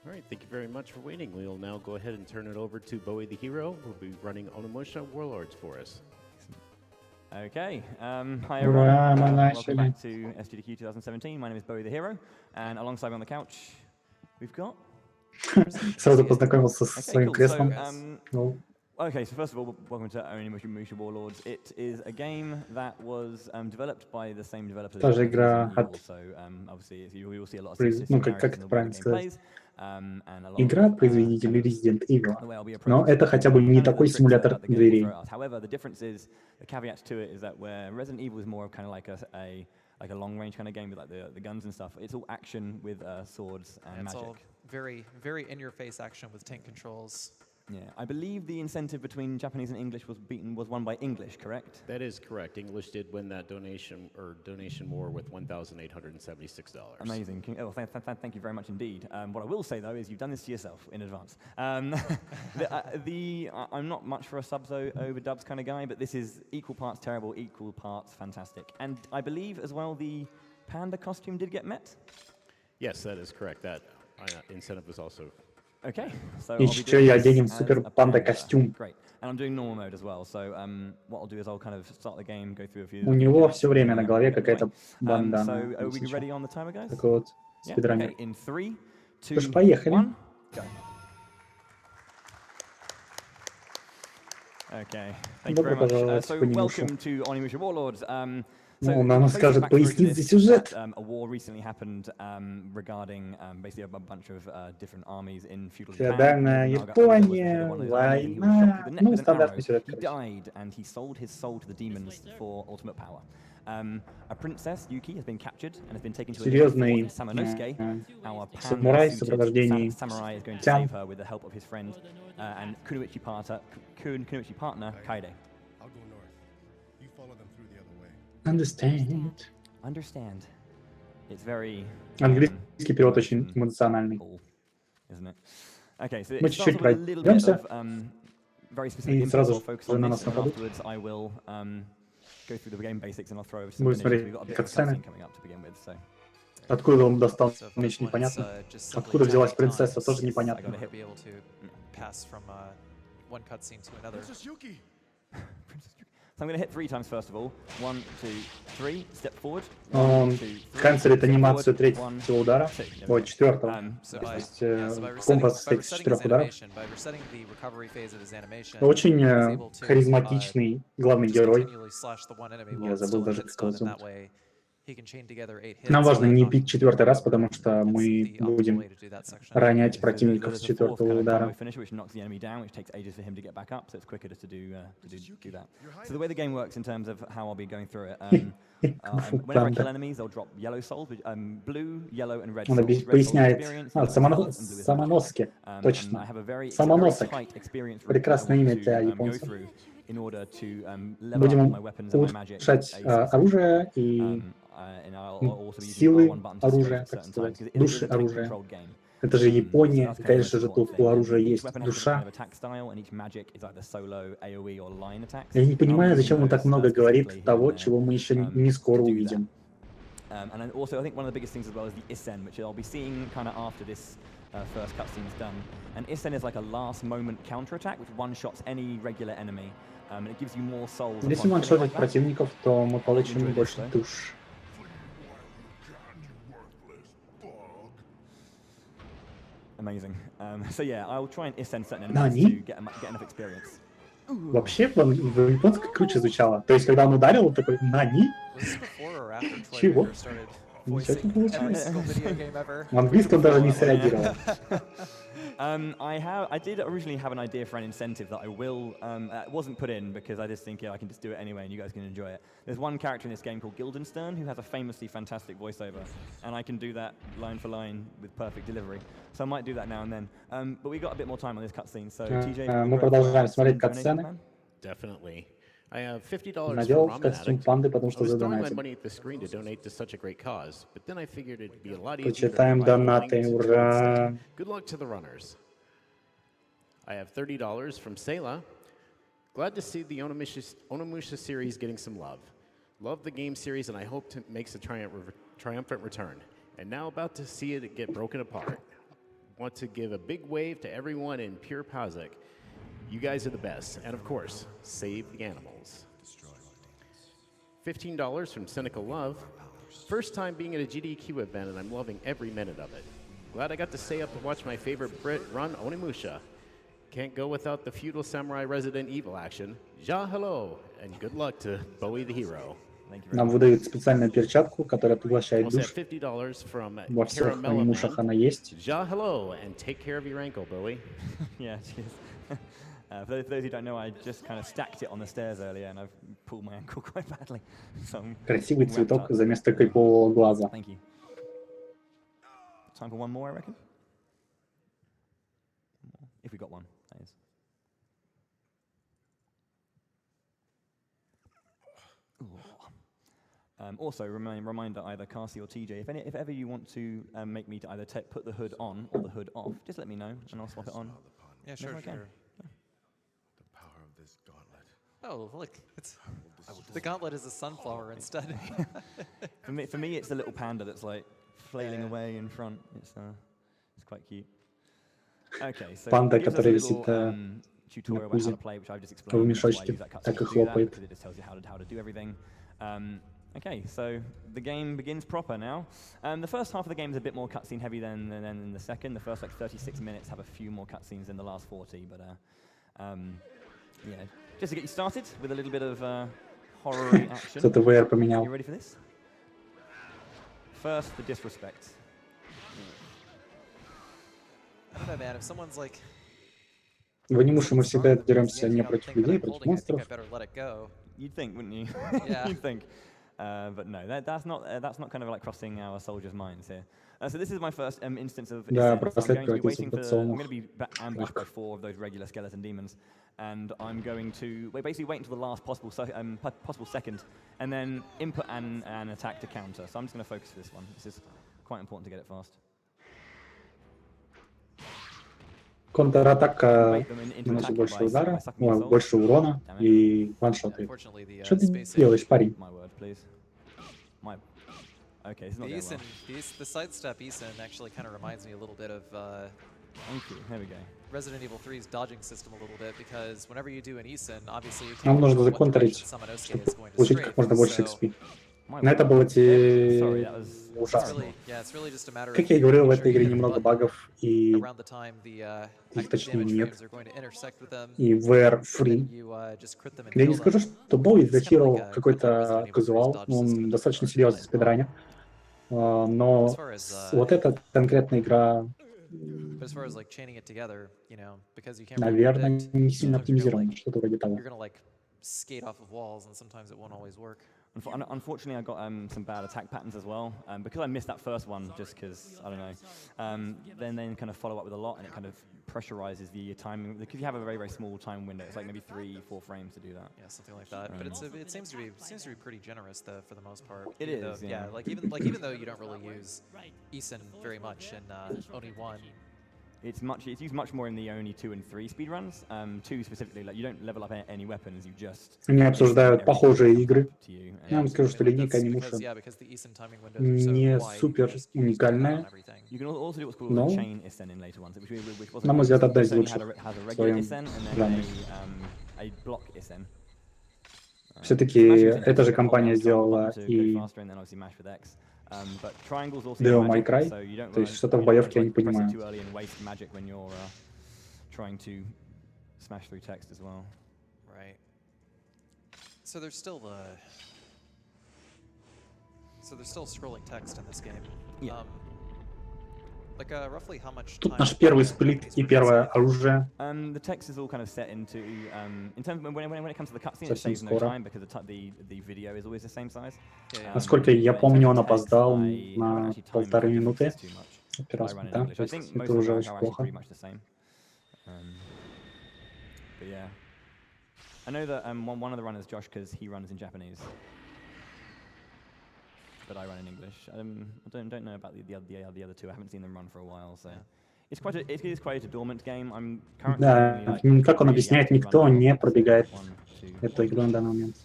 All right, thank you very much for waiting. We will now go ahead and turn it over to Bowie the Hero, who will be running Onimusha Warlords for us. Okay, hi everyone. Welcome начали. back to SGDQ 2017. My name is Bowie the Hero, and alongside me on the couch, we've got... Сразу познакомился со Okay, своим cool. креслом. So, okay, so first of all, welcome to Onimusha Warlords. It is a game that was developed by the same developers as Тоже игра Resident Evil, от... so obviously you will see a lot of Ну, как similarities in это the way правильно the game сказать? plays, and a lot Игра от of производителей Resident Evil. the way I'll be Но approaching это хотя бы не kind of the такой tricks симулятор that the game will дверей. throw at us. However, the difference is, the caveat to it is that where Resident Evil is more of kind of like a long-range kind of game with like the guns and stuff. It's all action with swords and magic. It's all very in-your-face action with tank controls. Yeah, I believe the incentive between Japanese and English was won by English, correct? That is correct. English did win that donation war with $1,876. Amazing. Thank you very much indeed. What I will say though is you've done this to yourself in advance. I'm not much for a subs over dubs kind of guy, but this is equal parts terrible, equal parts fantastic. And I believe as well the panda costume did get met? Yes, that is correct. That incentive was also... Okay, so Еще я оденем супер панда костюм. Great, and I'm doing normal mode as well. So what I'll do is I'll kind of start the game, go through a few. У него все время на голове какая-то бандана. So are we ready on the timer, guys? Такой вот спидранер. Okay, in 3, 2, Что ж, поехали. 1, go. Okay, thank you very much. So welcome to Onimusha Warlords. Ну, нам скажет пояснить за сюжет. A war recently happened regarding basically a bunch of different armies in feudal Феодальная Япония, война, ну, стандартный сюжет. He died and he sold his soul to the demons for ultimate power. A princess, Yuki, has been captured and has been taken to a Серьезный самурай в сопровождении samurai is going to save her with the help of his friend and Kunoichi partner Kaide. I'll go north. You follow them through the other way. Understand. It's very Английский перевод очень эмоциональный. Isn't it? Okay, so Мы it starts чуть-чуть with a little bit пройдемся. of very specific И info. сразу I'll focus же on на this, нас and нападут. afterwards I will go through the game basics and I'll throw over some Будем finishes. смотреть We've got a bit of a катсцены. cutscene coming up to begin with, so Откуда он достал So at меч, first непонятно. one's, just simply Откуда взялась tapping принцесса, times. тоже I непонятно. gotta be able to pass from one cutscene to another. Princess Yuki! So I'm going to hit 3 times first of all. 1, 2, 3. Step forward. Он 1, 2, 3. канцелит Step анимацию forward. третьего 1, удара, 2. ой, четвертого. So То by, есть yeah, so by компас resetting состоит из his 4 ударов. animation, by resetting the recovery phase of his animation, Очень he was able to, харизматичный главный just герой. continually slash the one enemy Я while it's забыл still in даже, hit как stun, его and that зовут. way he can chain together 8 hits. Нам важно не and бить четвертый раз, потому что that's мы the optimal будем way to do that section. ронять So противников there's с a fourth четвертого kind of combo удара. finisher which knocks the enemy down, which takes ages for him to get back up, so it's quicker just to do that. So the way the game works in terms of how I'll be going through it, whenever I kill enemies, they'll drop yellow souls, blue, yellow, and red Он souls. Red souls поясняет. experience, А, yellow is health, and blue is magic. Самоноски, And I точно. have a very Самоносок. tight experience route Прекрасное имя to для go японцев. through in order to level up Будем my weapons and my magic. улучшать оружие и And I'll also be using силы one button to оружия, save так at certain times, сказать, 'cause it is души a оружия. controlled game. Это же Япония, So that's и, kind of конечно же, the тут important у thing. оружия Each есть weapon has a different душа. kind of attack style, and each magic is either solo, AoE, or line attacks. Я не понимаю, I'll be зачем он using так those, много говорит specifically того, here and чего мы еще there, не скоро to do that. увидим. And then also, I think one of the biggest things as well is the Isen, which I'll be seeing kind of after this first cutscene is done. And Isen is like a last moment counterattack, which one-shots any regular enemy. And it gives you more souls. Если upon killing ваншотить like that. противников, то мы получим Enjoy this, больше though. душ. Amazing. So yeah, I'll try and Isen certain Nani? enemies to get enough experience. Вообще, в японском круче звучало. То есть, когда он ударил, он такой «Нани?» Was this before or after Troy Чего? Baker started Ничего voicing не получилось. every single video game ever? В английском даже не среагировал. I did originally have an idea for an incentive that I will, wasn't put in because I just think I can just do it anyway and you guys can enjoy it. There's one character in this game called Guildenstern who has a famously fantastic voiceover, and I can do that line for line with perfect delivery. So I might do that now and then. But we got a bit more time on this cutscene, so TJ... Мы продолжаем смотреть катсцены. Definitely. I have $50 Надел for Ramen костюм Addict. панды, потому I что was throwing my задонатил. money at the screen to donate to such a great cause, but then I figured it'd be a lot easier to Почитаем provide a link донаты, to do ура! instead. Good luck to the runners. I have $30 from Sayla. Glad to see the Onimusha series getting some love. Love the game series, and I hope it makes a triumphant return. And now about to see it get broken apart. want to give a big wave to everyone in Pure Pazik. You guys are the best. And of course, save the animals. $15 from Cynical Love. First time being at a GDQ event, and I'm loving every minute of it. Glad I got to stay up to watch my favorite Brit run Onimusha. Can't go without the feudal samurai Resident Evil action. Ja hello, and good luck to Bowie the Hero. Нам выдают специальную перчатку, которая поглощает Also душ. have $50 from Во всех Caramella анимушах Man. она есть. Ja hello, and take care of your ankle, Bowie. Yeah, cheers. For those who don't know, I just kind of stacked it on the stairs earlier, and I've pulled my ankle quite badly. So I'm Красивый wrapped цветок up. за место кайпового глаза. Thank you. Time for one more, I reckon. If we got one, that is. Also, reminder either Cassie or TJ, if ever you want to make me to either put the hood on or the hood off, just let me know and I'll swap it on. Yeah, sure, Whenever I can. sure. The power of this gauntlet. Oh, look, it's the gauntlet is a sunflower instead. For me, it's the little panda that's like flailing away in front. It's quite cute. Okay, so Панда, here's a которая little, висит tutorial about how пузе, to play, which I've just в explained. That's why I мешочке, use that cutscene так и to do that, хлопает. because it just tells you how to do everything. Okay, so the game begins proper now. The first half of the game is a bit more cutscene heavy than in the second. The first like 36 minutes have a few more cutscenes than the last 40, but yeah, just to get you started with a little bit of horror action. Кто-то VR поменял. You ready for this? First, the disrespect. I don't know, man. If someone's like, В анимуше мы всегда деремся не "Yeah, I против think that людей, I'm против holding it, I think I монстров. better let it go." You'd think, wouldn't you? Yeah. You'd think. But no, that's not kind of like crossing our soldiers' minds here. So this is my first instance of Да, ascent. I'm браслет going to be превратился waiting в for. I'm поцелуй. going to be ambushed by 4 of those regular skeleton demons, and I'm going to basically wait until the last possible second, and then input an attack to counter. So I'm just going to focus for this one. This is quite important to get it fast. Контратака наносит больше удара, больше урона и ваншоты. Unfortunately, the Что ты spacing, делаешь, парень? My word, please. My. Okay, this is not the going Eason, well. the sidestep Eason actually kind of reminds me a little bit of Thank you. There we go. Resident Evil 3's dodging system a little bit, because whenever you do an Eason, obviously you Нам can't нужно control what direction законтрить, Samanosuke чтобы is going to получить strafe. как можно больше So XP. My Но это word. было Sorry, that was. it's ужасно. really, yeah, it's really just a matter Как of я и говорил, в making этой sure you игре hit the немного button багов, и around the time the их точнее damage нет. frames are going to intersect with them. И VR And free. then you just crit them and Я не kill скажу, them. что Боуи It's kind of затирал like a какой-то Resident Evil 3's казуал, dodge system он in that достаточно regard. серьезный спидранер. Но As far as вот эта конкретная игра, But as far as like chaining it together, you know, because you can't really наверное, predict, не сильно sometimes you're gonna, оптимизирована, like, что-то вроде того. you're gonna like skate off of walls, and sometimes it won't always work. Unfortunately, I got some bad attack patterns as well. Because I missed that first one, just because, I don't know. Then kind of follow up with a lot, and it kind of pressurizes the timing. Because you have a very, very small time window. It's like maybe 3-4 frames to do that. Yeah, something like that. But it seems to be pretty generous though, for the most part. It Even is, though, yeah. even though you don't really use Eason very much in Oni 1. It's used much more in the Oni 2 and 3 speedruns. 2 specifically, like you don't level up any weapons, you just. Они обсуждают похожие игры. To you, Я вам скажу, что Because линейка Onimusha because the Eason timing windows are so не wide, супер you just use them on уникальная. everything. You can also do what's called No. a chain Isen in later ones, which wasn't. На мой взгляд, одна из It only лучших has a в regular своем Isen and then жанре. a block Isen. Все-таки эта же компания сделала и But triangles also Devil use May magic, Cry. so you don't То есть wanna, что-то в you don't боевке я не wanna, like, press it понимаю. too early and waste magic when you're trying to smash through text as well. Right. So there's still scrolling text in this game. Yeah. Like roughly how much time? Наш первый сплит и первое оружие. The text is all kind of set into in terms of when it comes to the cutscene, it Совсем saves no скоро. time because the video is always the same size. Насколько я But in помню, terms он of text, опоздал I на haven't actually timed полторы the минуты. differences too much. Первый I раз, run in да, English. то I есть think это most of уже them очень are actually плохо. pretty much the same. But yeah, I know that one of the runners, Josh, because he runs in Japanese, but I run in English. I don't know about the other two. I haven't seen them run for a while, so it is quite a dormant game. I'm currently Да, only, like, как он really объясняет, active никто running не episodes пробегает 1, 2, эту игру на данный момент.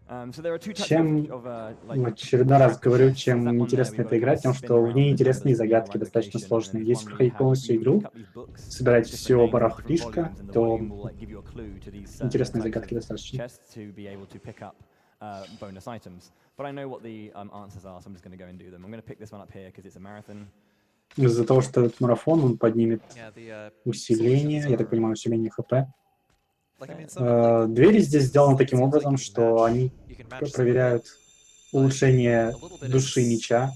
So there are two types Чем, of в like очередной раз говорю, чем that one there, интересна we эта игра, both тем, spin что в around ней the интересные numbers to загадки, the right достаточно location, and then сложные. there's Если one where you проходить have полностью you игру, pick up these books собирать with different все names and барахлишко, different volumes, and the то volume will like give you a clue to these certain интересные types загадки of достаточно. chests to be able to pick up bonus items. But I know what the answers are, so I'm just going to go and do them. I'm going to pick this one up here because it's a marathon. Из-за того, что этот марафон, он поднимет Yeah, the усиление, solutions я так are понимаю, усиление ХП. like I mean some like Двери здесь сделаны таким seems like образом, you can что match они you can match some of it, проверяют but улучшение a little bit души is меча.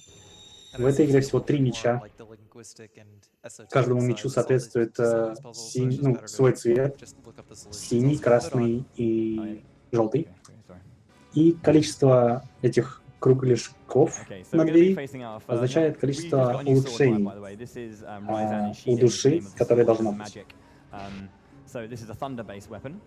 I В know it этой seems игре like a всего little 3 bit more on меча. like the linguistic and esoteric Каждому side мечу to solve these соответствует puzzles, so it's just better свой to цвет. just look up the solutions. Синий, Also, put on красный и желтый. Okay, sorry. И количество этих кругляшков Okay, so на we're going to be двери facing our означает we just количество got a new sword type, улучшений by the way. This is Ryzan and у Shiden is the души, name of the которое sword. This должно is быть. magic. So this is a thunder-based weapon.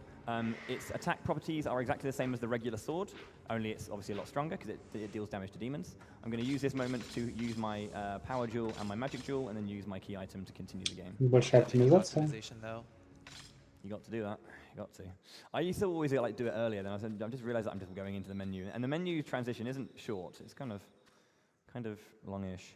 Its attack properties are exactly the same as the regular sword, only it's obviously a lot stronger because it deals damage to demons. I'm going to use this moment to use my power jewel and my magic jewel, and then use my key item to continue the game. Большая оптимизация. optimization though. You got to do that. You got to. I used to always like do it earlier. Then I just realized that I'm just going into the menu, and the menu transition isn't short. It's kind of longish.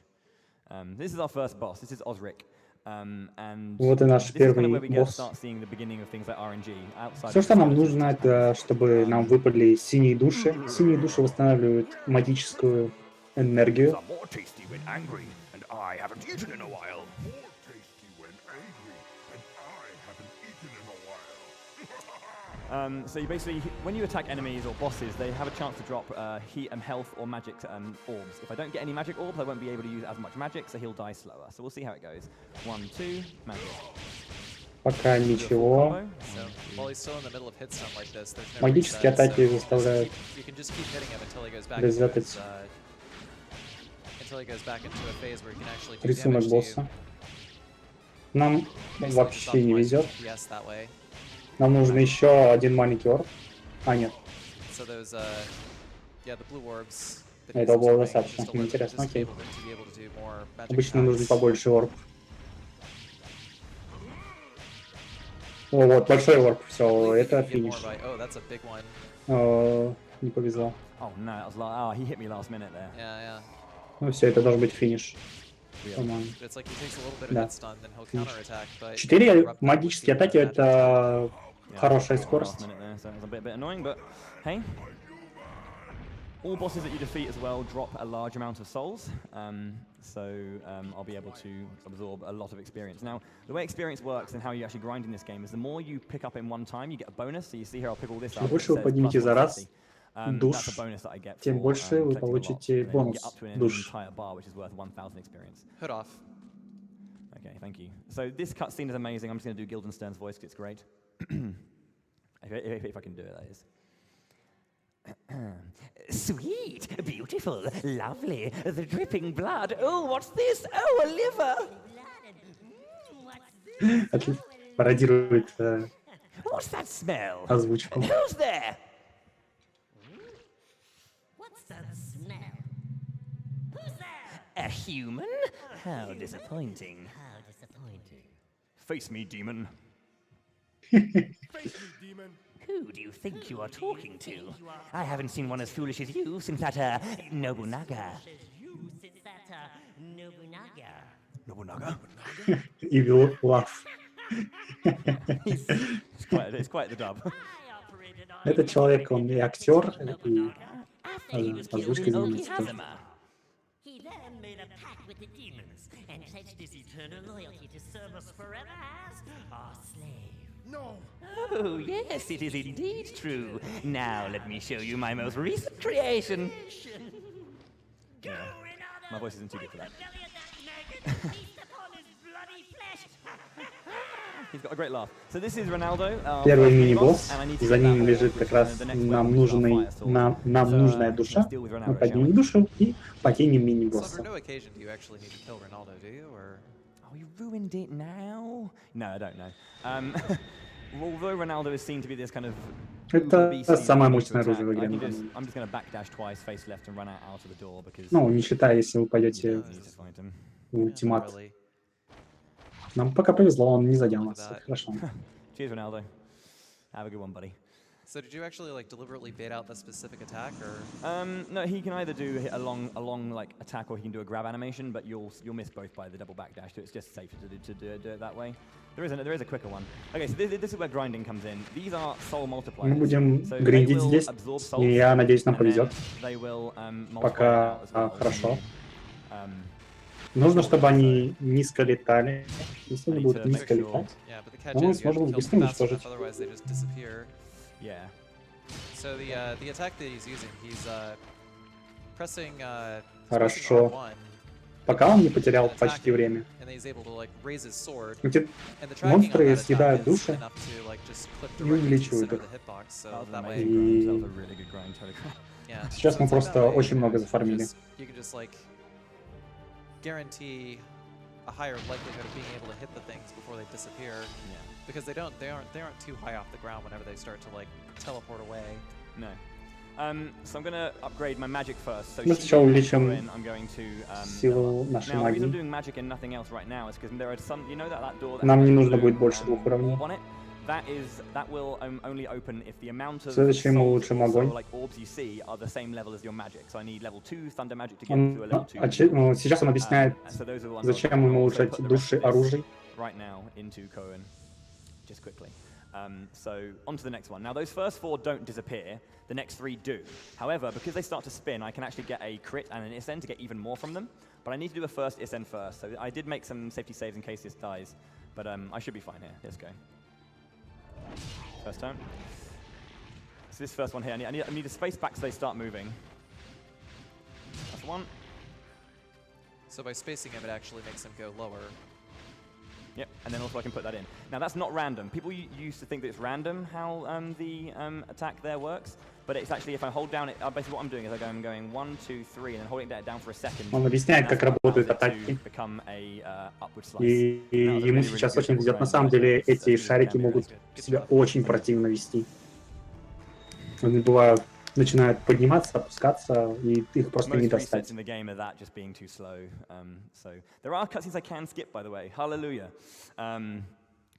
This is our first boss. This is Osric. And Вот и наш this is kind of where первый we get to босс. start seeing the beginning of things like RNG outside. Все, of что нам the нужно, skeletons, это чтобы нам выпали синие души. Синие души восстанавливают магическую энергию. Some more tasty when angry, and I haven't eaten in a while. More tasty when angry, and I haven't eaten in a while. So you basically, when you attack enemies or bosses, they have a chance to drop heat and health or magic orbs. If I don't get any magic orbs, I won't be able to use as much magic, so he'll die slower. So we'll see how it goes. 1, 2, magic. Пока Do a full ничего. combo. So while he's still in the middle of hit stun like this, there's no Магические reset, атаки so заставляют you can just keep hitting him until he goes back резетать into a phase where he can actually do рисунок damage to you. босса. Нам Basically just вообще не optimize везет. DPS that way. Нам нужен еще один маленький орб. А, нет. So those yeah, the blue orbs. that Это he's было doing достаточно. just allow- Интересно, just окей. enable him to be able to do more magic Обычно нужен attacks. побольше орб. О, вот, большой орб. I Все, believe you это can get more финиш. by- oh, that's a big one. Не повезло. Oh no, that was he hit me last minute there. Yeah. Ну все, это должен быть финиш. Really. По-моему. But it's like he takes a little bit of Да. hit stun, then he'll counterattack, but 4 interrupt that with магические the атаки magic это attack. хорошая Last скорость. minute there, so it was a bit annoying, but hey. All bosses that you defeat as well drop a large amount of souls, I'll be able to absorb a lot of experience. Now, the way experience works and how you actually grind in this game is the more you pick up in one time, you get a bonus. So you see here, I'll pick all this up. Чем it больше вы says поднимете plus за раз 150. душ, That's a bonus that I get тем for, больше вы collecting a lot. получите And then you бонус get up to an душ. entire bar, which is worth 1,000 experience. Hood off. Okay, thank you. So this cutscene is amazing. I'm just going to do Guildenstern's voice because it's great. if I can do it, that is. Sweet, beautiful, lovely, the dripping blood. Oh, what's this? Oh, a liver. Пародирует What's that smell? озвучку. Who's there? What's that smell? Who's there? A human? How disappointing. How disappointing. Face me, demon. Face me, demon. Who do you think you are talking to? I haven't seen one as foolish as you since that, Nobunaga. Since that, Nobunaga. Nobunaga? Evil laugh. It's quite the dub. I operated on Этот человек, он и актер, и after he was killed озвучкой in занимается. Okihazama. He then made a pact with the demons and pledged his eternal loyalty to serve us forever as our slave. No. Oh, yes, it is indeed true. Now let me show you my most recent creation. Go, My voice isn't too good for that. belly of that maggot, feast upon his bloody flesh. He's got a great laugh. So this is Ronaldo. our Первый first мини-босс, and I need to и за get ним that лежит orb, как which раз the next нам weapon, which is our нужная, fire sword. нам So, нужная let's душа. deal with Ronaldo, Мы shall поднимем we? душу и покинем So мини-босса. for no occasion do you actually need to kill Ronaldo, do you? Or Oh, you ruined it now? No, I don't know. Although Ronaldo is seen to be this kind of Это uber beast that you самое need to мощное attack, оружие в игре, I'm на данный just момент. going to backdash twice, face left, and run out of the door because Ну, не считая, если вы пойдете you need to fight him. в ультимат. really? Нам пока повезло, он не задел нас. Да. Хорошо. Cheers, Ronaldo. Have a good one, buddy. So did you actually like deliberately bait out the specific attack, or? No, he can either do a long like attack, or he can do a grab animation, but you'll miss both by the double backdash. So it's just safer to do it that way. There is a quicker one. Okay, so this is where grinding comes in. These are soul multipliers. Мы будем So гриндить they will здесь, absorb и souls, я надеюсь, нам and then повезет. they will multiply Пока it out as well. хорошо. Um, Нужно, чтобы они низко летали. Если они будут низко летать, Yeah, but the catch мы is you have to сможем kill быстро them fast уничтожить. enough, otherwise they just disappear. yeah. So the attack that he's using, he's pressing Хорошо. R1, Пока он не потерял почти время. and then he's able to like raise his sword. Эти And the tracking on монстры that attack съедают is души enough to like just clip и directly to the увеличивают center of их. the hitbox. So That was an that amazing way, grind. That was a really good grind, totally. yeah. Сейчас so мы it's like просто that way очень много зафармили. you can just like guarantee a higher likelihood of being able to hit the things before they disappear, Yeah. because they aren't too high off the ground whenever they start to like teleport away. No. So I'm gonna upgrade my magic first. So Мы Shigi сначала and увеличим Corin, I'm going to силу нашей now the reason I'm магии. doing magic and nothing else right now is because there are some, you know that door that Нам has не a нужно blue, будет больше 2 уровней. orb on it? That will only open if the amount of Следующее мы souls, улучшим so огонь. like orbs you see are the same level as your magic. So I need level 2 thunder magic to get to a level 2. Сейчас он объясняет, So those are the ones зачем I'll ему also улучшать put the души rest of this оружий. right now into Cohen, just quickly. So on to the next one. Now those first 4 don't disappear, the next 3 do. However, because they start to spin, I can actually get a crit and an ISN to get even more from them, but I need to do a first ISN first. So I did make some safety saves in case this dies, but I should be fine here. Let's go. First turn. So this first one here, I need a space back so they start moving. That's one. So by spacing him, it actually makes him go lower. Yep, and then also I can put that in. Now that's not random. People used to think that it's random how the attack there works, but it's actually if I hold down it, basically what I'm doing is I'm going 1, 2, 3, and then holding that down for a second. Он объясняет, как работают атаки. Become a upward slice. И ему сейчас очень везет. На самом деле эти шарики могут себя очень противно вести. Они бывают, начинают подниматься, опускаться, и их просто не Most resets достать. in the game are that just being too slow. So there are cutscenes I can skip, by the way. Hallelujah.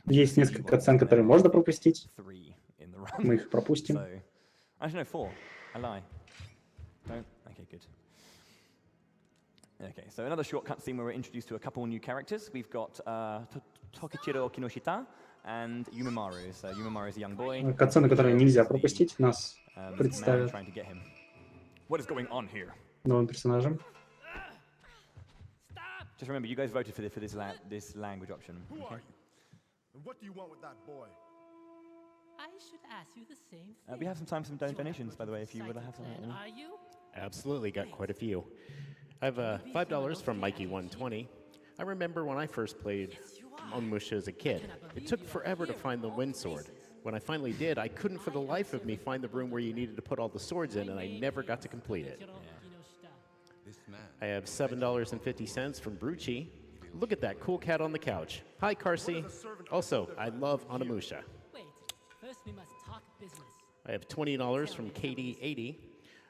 Есть несколько сцен, которые можно пропустить. 3 in the Мы run. их пропустим. So, actually no, 4. I lie. Don't. Okay, good. Okay, so another short cutscene where we're introduced to a couple new characters. We've got Tokichiro Kinoshita and Yumimaru. So Yumimaru is a young boy. Катсцены, которые нельзя пропустить, нас Man представят trying to get him. What is going on here? новым персонажем. Just remember, you guys voted for this language option. Who Okay? are you? And what do you want with that boy? I should ask you the same thing. We have some time for some donations, by the way, if you would have something. Are you? Absolutely, got quite a few. I have $5 from Mikey120. I remember when I first played Onimusha as a kid. It took forever to find the wind sword. When I finally did, I couldn't for the life of me find the room where you needed to put all the swords in, and I never got to complete it. I have $7.50 from Brucci. Look at that cool cat on the couch. Hi, Carsey. Also, I love Onimusha. Wait, first we must talk business. I have $20 from KD80.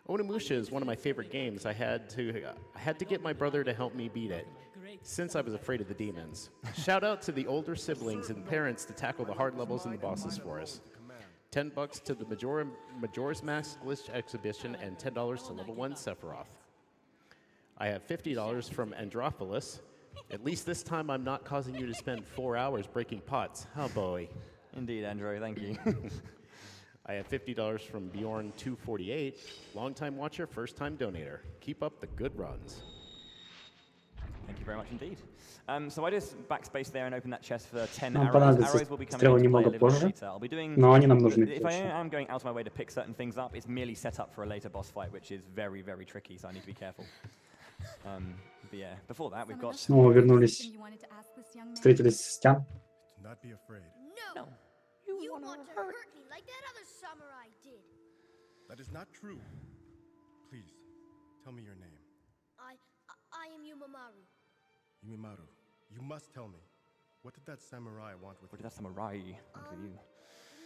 Onimusha is one of my favorite games. I had to get my brother to help me beat it, since I was afraid of the demons. Shout out to the older siblings and parents to tackle the hard levels and the bosses for us. $10 to the Majora's Mask Glitch Exhibition and $10 to level 1 Sephiroth. I have $50 from Androphilus. At least this time I'm not causing you to spend 4 hours breaking pots. Oh boy. Indeed, Andrew, thank you. I have $50 from Bjorn248, longtime watcher, first-time donator. Keep up the good runs. Thank you very much indeed. So I just backspace there and open that chest for 10 Нам arrows. понадобятся Arrows will be coming стрелы into play a немного little bit позже, later. I'll be doing. но они нам нужны If I точно. am going out of my way to pick certain things up, it's merely set up for a later boss fight, which is very, very tricky. So I need to be careful. But yeah, before that we've got. Снова вернулись, встретились с Тян. Do not be afraid. No. You want to hurt me like that other samurai did. That is not true. Please, tell me your name. I am Yumimaru. Yumimaru, you must tell me. What did that samurai want with What you? did that samurai want with you?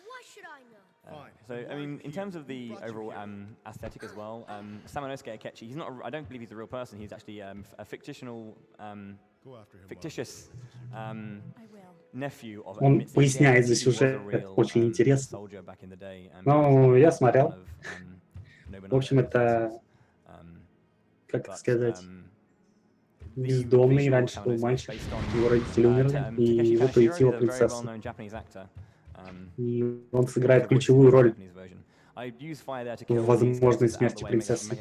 Why should I know? Fine. So, Why I mean, are you in terms here? of the Who brought you overall here? aesthetic as well, Samanosuke Akechi, he's not. I don't believe he's a real person. He's actually a fictional, Go after him. fictitious nephew of Он Mitsubishi, поясняет за who was a сюжет real очень интересно. soldier back in the day. Ну, я смотрел. Of, В общем, это, как сказать, бездомный раньше был мальчик, его родители умерли, и его приютила принцесса. И он сыграет ключевую роль в возможной смерти принцессы.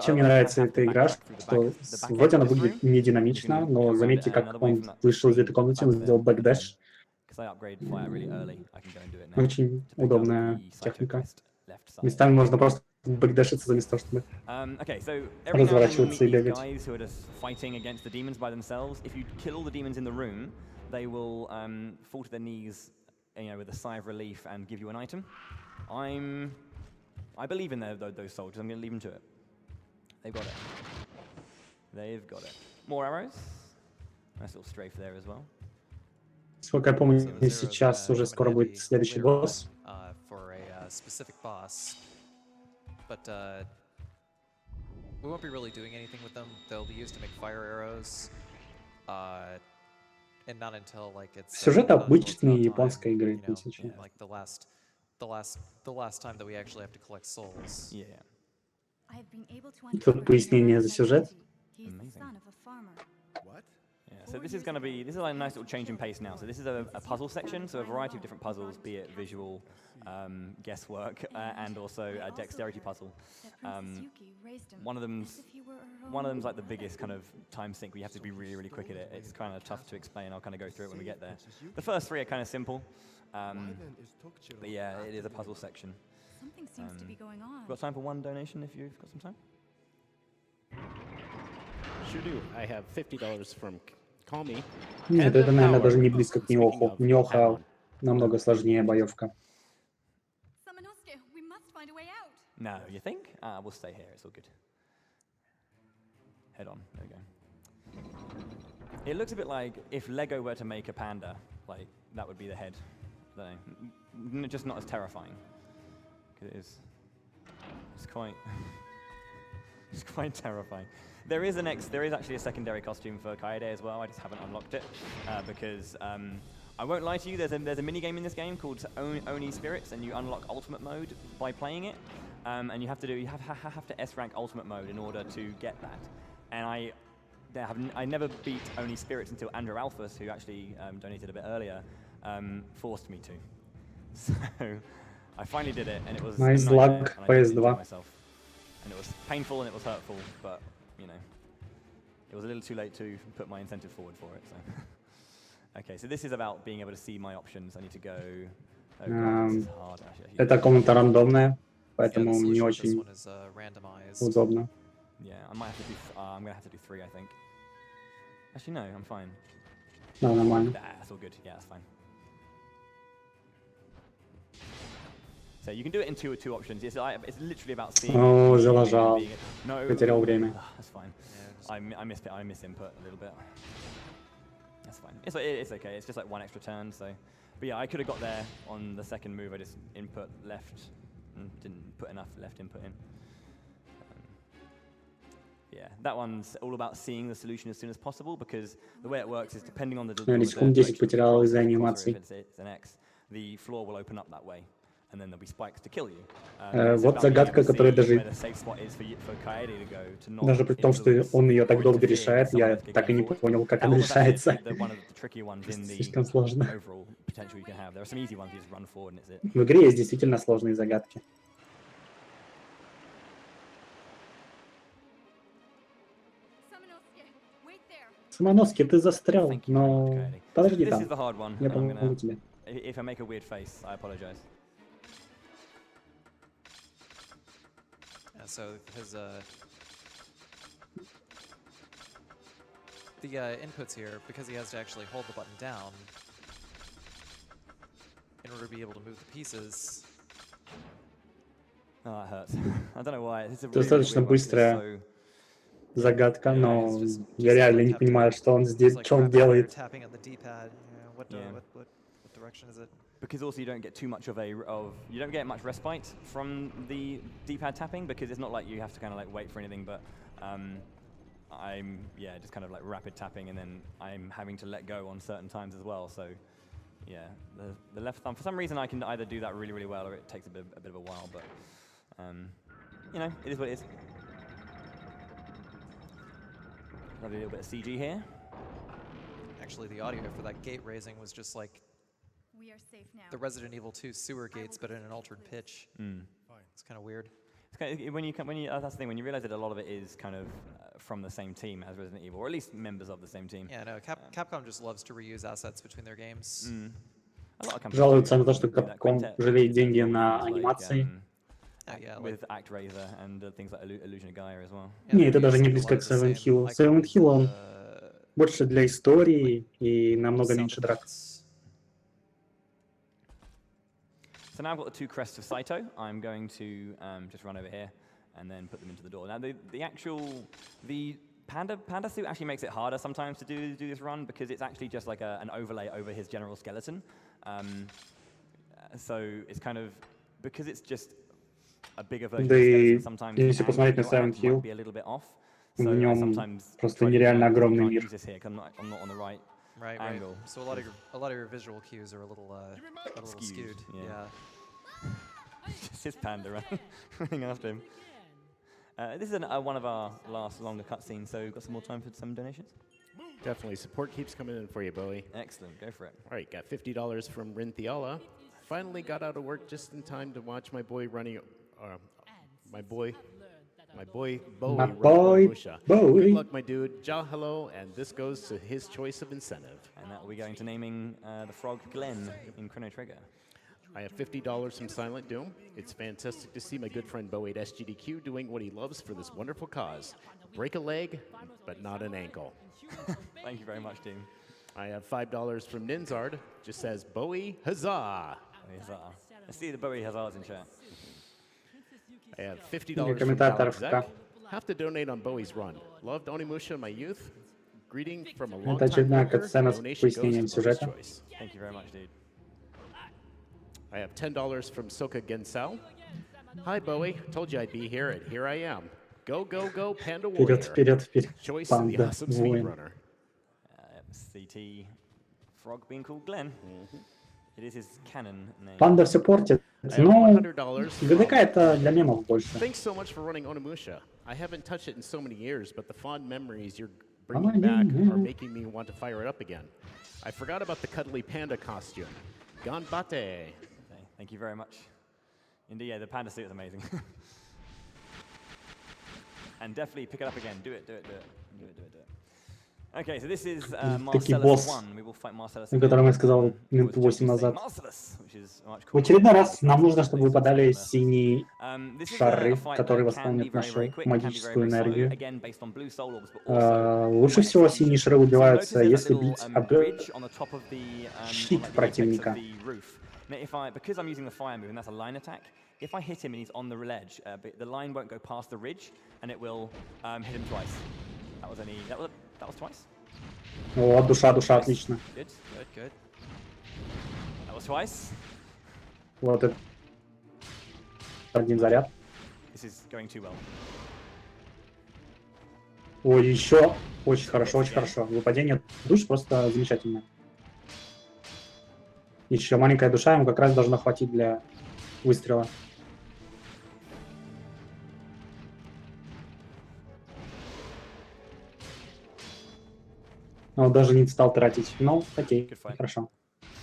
Чем мне нравится эта игра, что вроде она выглядит не динамично, но заметьте, как он вышел из этой комнаты, он сделал бэкдэш. Очень удобная техника. Местами можно просто бэкдэшиться вместо того, чтобы разворачиваться и бегать. I believe in those soldiers. I'm going to leave them to it. They've got it. They've got it. More arrows. Nice little strafe there as well. Сколько я помню, сейчас уже скоро будет следующий босс. For a specific boss, but we won't be really doing anything with them. They'll be used to make fire arrows, and not until like it's. Сюжет обычной японской игры, like the last time that we actually have to collect souls. Yeah. Тут пояснение за сюжет. What? Yeah, so this is like a nice little change in pace now. So this is a puzzle section, so a variety of different puzzles, be it visual, guesswork, and also a dexterity puzzle. One of them's like the biggest kind of time sink where you have to be really, really quick at it. It's kind of tough to explain. I'll kind of go through it when we get there. The first three are kind of simple, but yeah, it is a puzzle section. Something seems to be going on. Got time for one donation if you've got some time? Sure do. I have $50 from Call Me. Нет, это, наверное, даже не близко к Нёху. Нёха намного сложнее боевка. No, you think? We'll stay here. It's all good. Head on. There we go. It looks a bit like if Lego were to make a panda, like that would be the head. I don't know. Just not as terrifying. It is. It's quite. It's quite terrifying. There is actually a secondary costume for Kaede as well. I just haven't unlocked it because I won't lie to you. There's a mini game in this game called Oni Spirits, and you unlock Ultimate Mode by playing it. And you have to S rank Ultimate Mode in order to get that. And I never beat Oni Spirits until Andrew Alphas, who actually donated a bit earlier, forced me to. So I finally did it, and it was nice luck, PS2. And it was painful and it was hurtful, but you know, it was a little too late to put my incentive forward for it. So, okay, so this is about being able to see my options. I need to go. Oh God, this is hard, actually. Эта комната рандомная, поэтому не очень удобно. Yeah, I might have to do. I'm gonna have to do 3, I think. Actually, no, I'm fine. Да, нормально. That's all good. Yeah, that's fine. So you can do it in two options. It's literally about seeing. Oh, залажал. No. Потерял время. That's fine. I miss input a little bit. That's fine. It's okay. It's just like one extra turn. So, but yeah, I could have got there on the second move. I just input left and didn't put enough left input in. Yeah, that one's all about seeing the solution as soon as possible because the way it works is depending on the. Секунд 10 потерял из-за анимации. If it's an X, the floor will open up that way. And then there'll be spikes to kill you. Вот загадка, которая даже при том, что он ее так долго решает, я так и не понял, как она решается. Слишком сложно. В игре есть действительно сложные загадки. Самоноски, ты застрял, но подожди там. Я помогу тебе. If I make a weird face, I apologize. So his the inputs here, because he has to actually hold the button down in order to be able to move the pieces. Oh, that hurts. I don't know why. It's a Достаточно быстрая загадка, но я реально не понимаю, что он здесь, что он делает. Tapping on the D-pad. What direction is it? because also you don't get too much you don't get much respite from the D-pad tapping, because it's not like you have to kind of like wait for anything, but I'm just kind of like rapid tapping, and then I'm having to let go on certain times as well. So yeah, the left thumb, for some reason I can either do that really, really well, or it takes a bit of a while, but you know, it is what it is. Lovely little bit of CG here. Actually, the audio for that gate raising was just like We are safe now. the Resident Evil 2 sewer gates, but in an altered pitch. It's kind of weird. It's kind of, when you that's the thing, when you realize that a lot of it is kind of from the same team as Resident Evil, or at least members of the same team. Yeah, no, Capcom just loves to reuse assets between their games. A lot of companies Жалуются на то, что do that. Capcom Quintet жалеет деньги like, на анимации. Yeah, with ActRaiser and things like Illusion of Gaia as well. Не, they это даже reuse не a близко lot к of the Silent same Hill. Silent Hill, он iconic, больше для истории и намного sound меньше драк. effects. So now I've got the 2 crests of Saito. I'm going to just run over here and then put them into the door. Now the Panda suit actually makes it harder sometimes to do this run, because it's actually just like an overlay over his general skeleton. So it's kind of, because it's just a bigger version of the skeleton, sometimes если посмотреть на Silent Hill, might be a little bit off. в So I нем sometimes просто try to нереально I огромный can't мир. use this here 'cause I'm not on the right Right. angle. So a lot of your visual cues are a little skewed. Yeah. Just his panda running after him. This is one of our last longer cutscenes, so we've got some more time for some donations. Definitely. Support keeps coming in for you, Bowie. Excellent, go for it. All right, got $50 from Rinthiala. Finally got out of work just in time to watch my boy running, my boy Bowie My run boy Onimusha. Bowie. Good luck, my dude. Ja hello, and this goes to his choice of incentive. And that will be going to naming the frog Glenn in Chrono Trigger. I have $50 from Silent Doom. It's fantastic to see my good friend Bowie at SGDQ doing what he loves for this wonderful cause. Break a leg, but not an ankle. Thank you very much, team. I have $5 from Ninzard. Just says Bowie huzzah. Huzzah. I see the Bowie Huzzahs in chat. I have $50 from комментаторов, Alex да. Zek. Have to donate on Bowie's run. Loved Onimusha in my youth. Greeting from a Это long-time очередная worker. катсцена с Donation goes пояснением to Bowie's сюжета. choice. Thank you very much, dude. I have $10 from Soka Gensao. Hi, Bowie. Told you I'd be here, and here I am. Go, go, go, Panda Warrior. Вперед, вперед. Choice of the Панда, awesome воин. speedrunner. CT frog being called Glenn. It is his canon name. Панда все портит. I have Ну, $100 ГДК это для мемов больше. Thanks so much for running Onimusha. I haven't touched it in so many years, but the fond memories you're bringing back are making me want to fire it up again. I forgot about the cuddly panda costume. Ganbate. Okay, thank you very much. Indeed, yeah, the panda suit is amazing. And definitely pick it up again. Do it. Okay, so this is Marcellus босс, 1. We will fight Marcellus о котором я сказал again. минут 8 назад. Marcellus, which is much В cooler. очередной раз нам нужно, чтобы выпадали синие This is шары, a fight которые that can be восполнят very, нашу very quick, can be very, магическую very slow, энергию. again, based on blue soul orbs, but also Лучше всего when синие шары So выбиваются, notice there's если that little, бить об bridge on the top of the, щит on, like, the apex противника. of the roof. Now, because I'm using the fire move, and that's a line attack, if I hit him and he's on the ledge, the line won't go past the ridge, and it will hit him twice. That was twice. О, душа, отлично. Good. That was twice. Вот это один заряд. This is going too well. Ой, еще очень хорошо, очень хорошо. Выпадение душ просто замечательно. Еще маленькая душа ему как раз должна хватить для выстрела. Но он даже не стал тратить. Ну, окей, хорошо.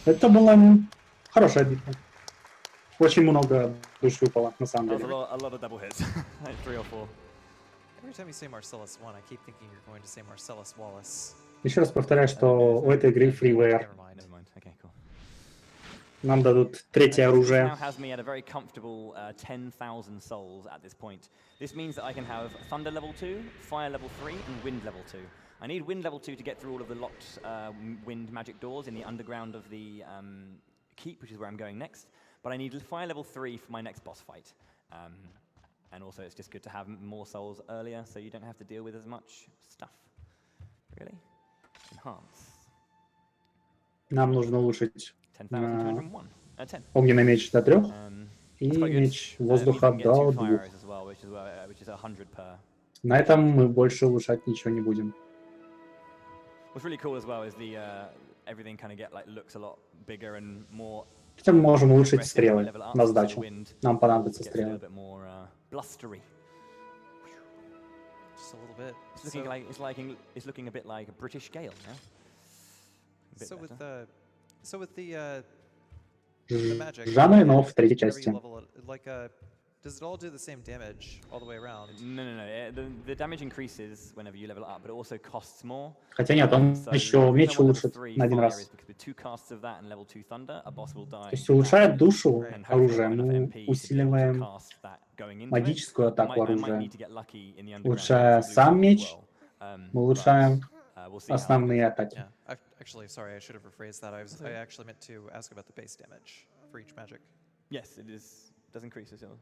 Это была хорошая битва. Очень много душ выпало, на самом That was деле. a lot of double hits. Like 3 or 4. Every time you say Marcellus 1, I keep thinking you're going to say Marcellus Wallace. Еще раз повторяю, что у этой игры freeware. Never mind. Never mind. Okay, cool. Нам дадут третье This оружие. now has me at a very comfortable 10,000 souls at this point. This means that I can have Thunder level 2, Fire level 3, and Wind level 2. I need Wind level 2 to get through all of the locked wind magic doors in the underground of the keep, which is where I'm going next. But I need Fire level 3 for my next boss fight. And also it's just good to have more souls earlier, so you don't have to deal with as much stuff. Really? Enhance. Нам нужно улучшить 10,201. 10. Огненный меч до 3. И That's quite good. меч It means воздуха we can get до 2 fire 2. arrows as well, which is 100 per. На этом мы больше улучшать ничего не будем. What's really cool as well is the everything kind of looks a lot bigger and more. Хотя мы можем улучшить aggressive стрелы when we level up, на so the сдачу. wind Нам понадобятся gets a little стрелы. bit more blustery. Just a little bit. It's looking it's looking a bit like a British Gale, yeah? A bit So with better. the magic, Жанр иного в третьей whenever you части. level it, like does it all do the same damage all the way around? No. The damage increases whenever you level it up, but it also costs more. Хотя нет, он So еще the reason меч I want level улучшит 3 на один fire раз. is because with 2 casts of that and level 2 thunder, a boss will die. То есть улучшает душу And hopefully оружия, I've got enough мы MP to be able to усиливаем cast that going into it. магическую атаку I might оружия. need to get lucky in the underground Улучшая with blue сам as меч, well. мы улучшаем We'll see how it основные goes. атаки. Yeah. Actually, sorry, I should have rephrased that. I actually meant to ask about the base damage for each magic. Yes, does increase as well.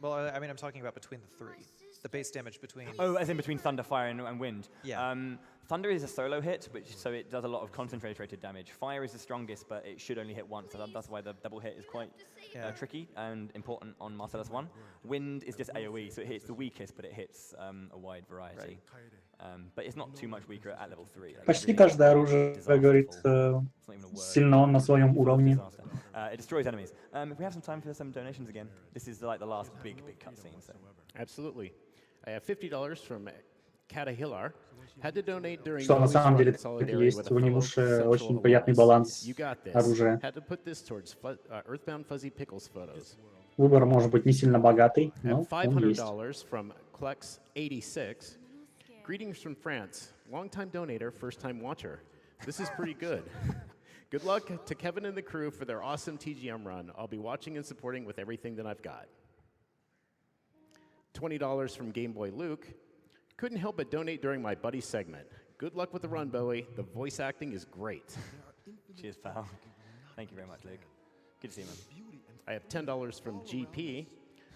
Well, I mean, I'm talking about between the three. The base damage between. Oh, as in between thunder, fire, and wind. Yeah. Thunder is a solo hit, so it does a lot of concentrated damage. Fire is the strongest, but it should only hit once, so that's why the double hit is quite tricky and important on Marcellus 1. Wind is just AoE, so it hits the weakest, but it hits a wide variety. But it's not too much weaker at level 3. Like, Почти really каждое оружие, как говорит, it's not even a word. сильно он на своем уровне. Disaster. It destroys enemies. If we have some time for some donations again, this is like the last big cutscene. So. Absolutely. I have $50 from Katahilar. Had to donate during Что на самом деле solidarity есть with в a fellow Onimusha Central очень приятный alumnus. баланс You got this. оружия. Had to put this towards Earthbound Fuzzy Pickles photos. Выбор может быть не сильно богатый, но And он есть. $500 from Klex86. Greetings from France. Long-time donator, first-time watcher. This is pretty good. Good luck to Kevin and the crew for their awesome TGM run. I'll be watching and supporting with everything that I've got. $20 from Game Boy Luke. Couldn't help but donate during my buddy segment. Good luck with the run, Bowie. The voice acting is great. Cheers, pal. Thank you very much, Luke. Good to see you, man. I have $10 from GP.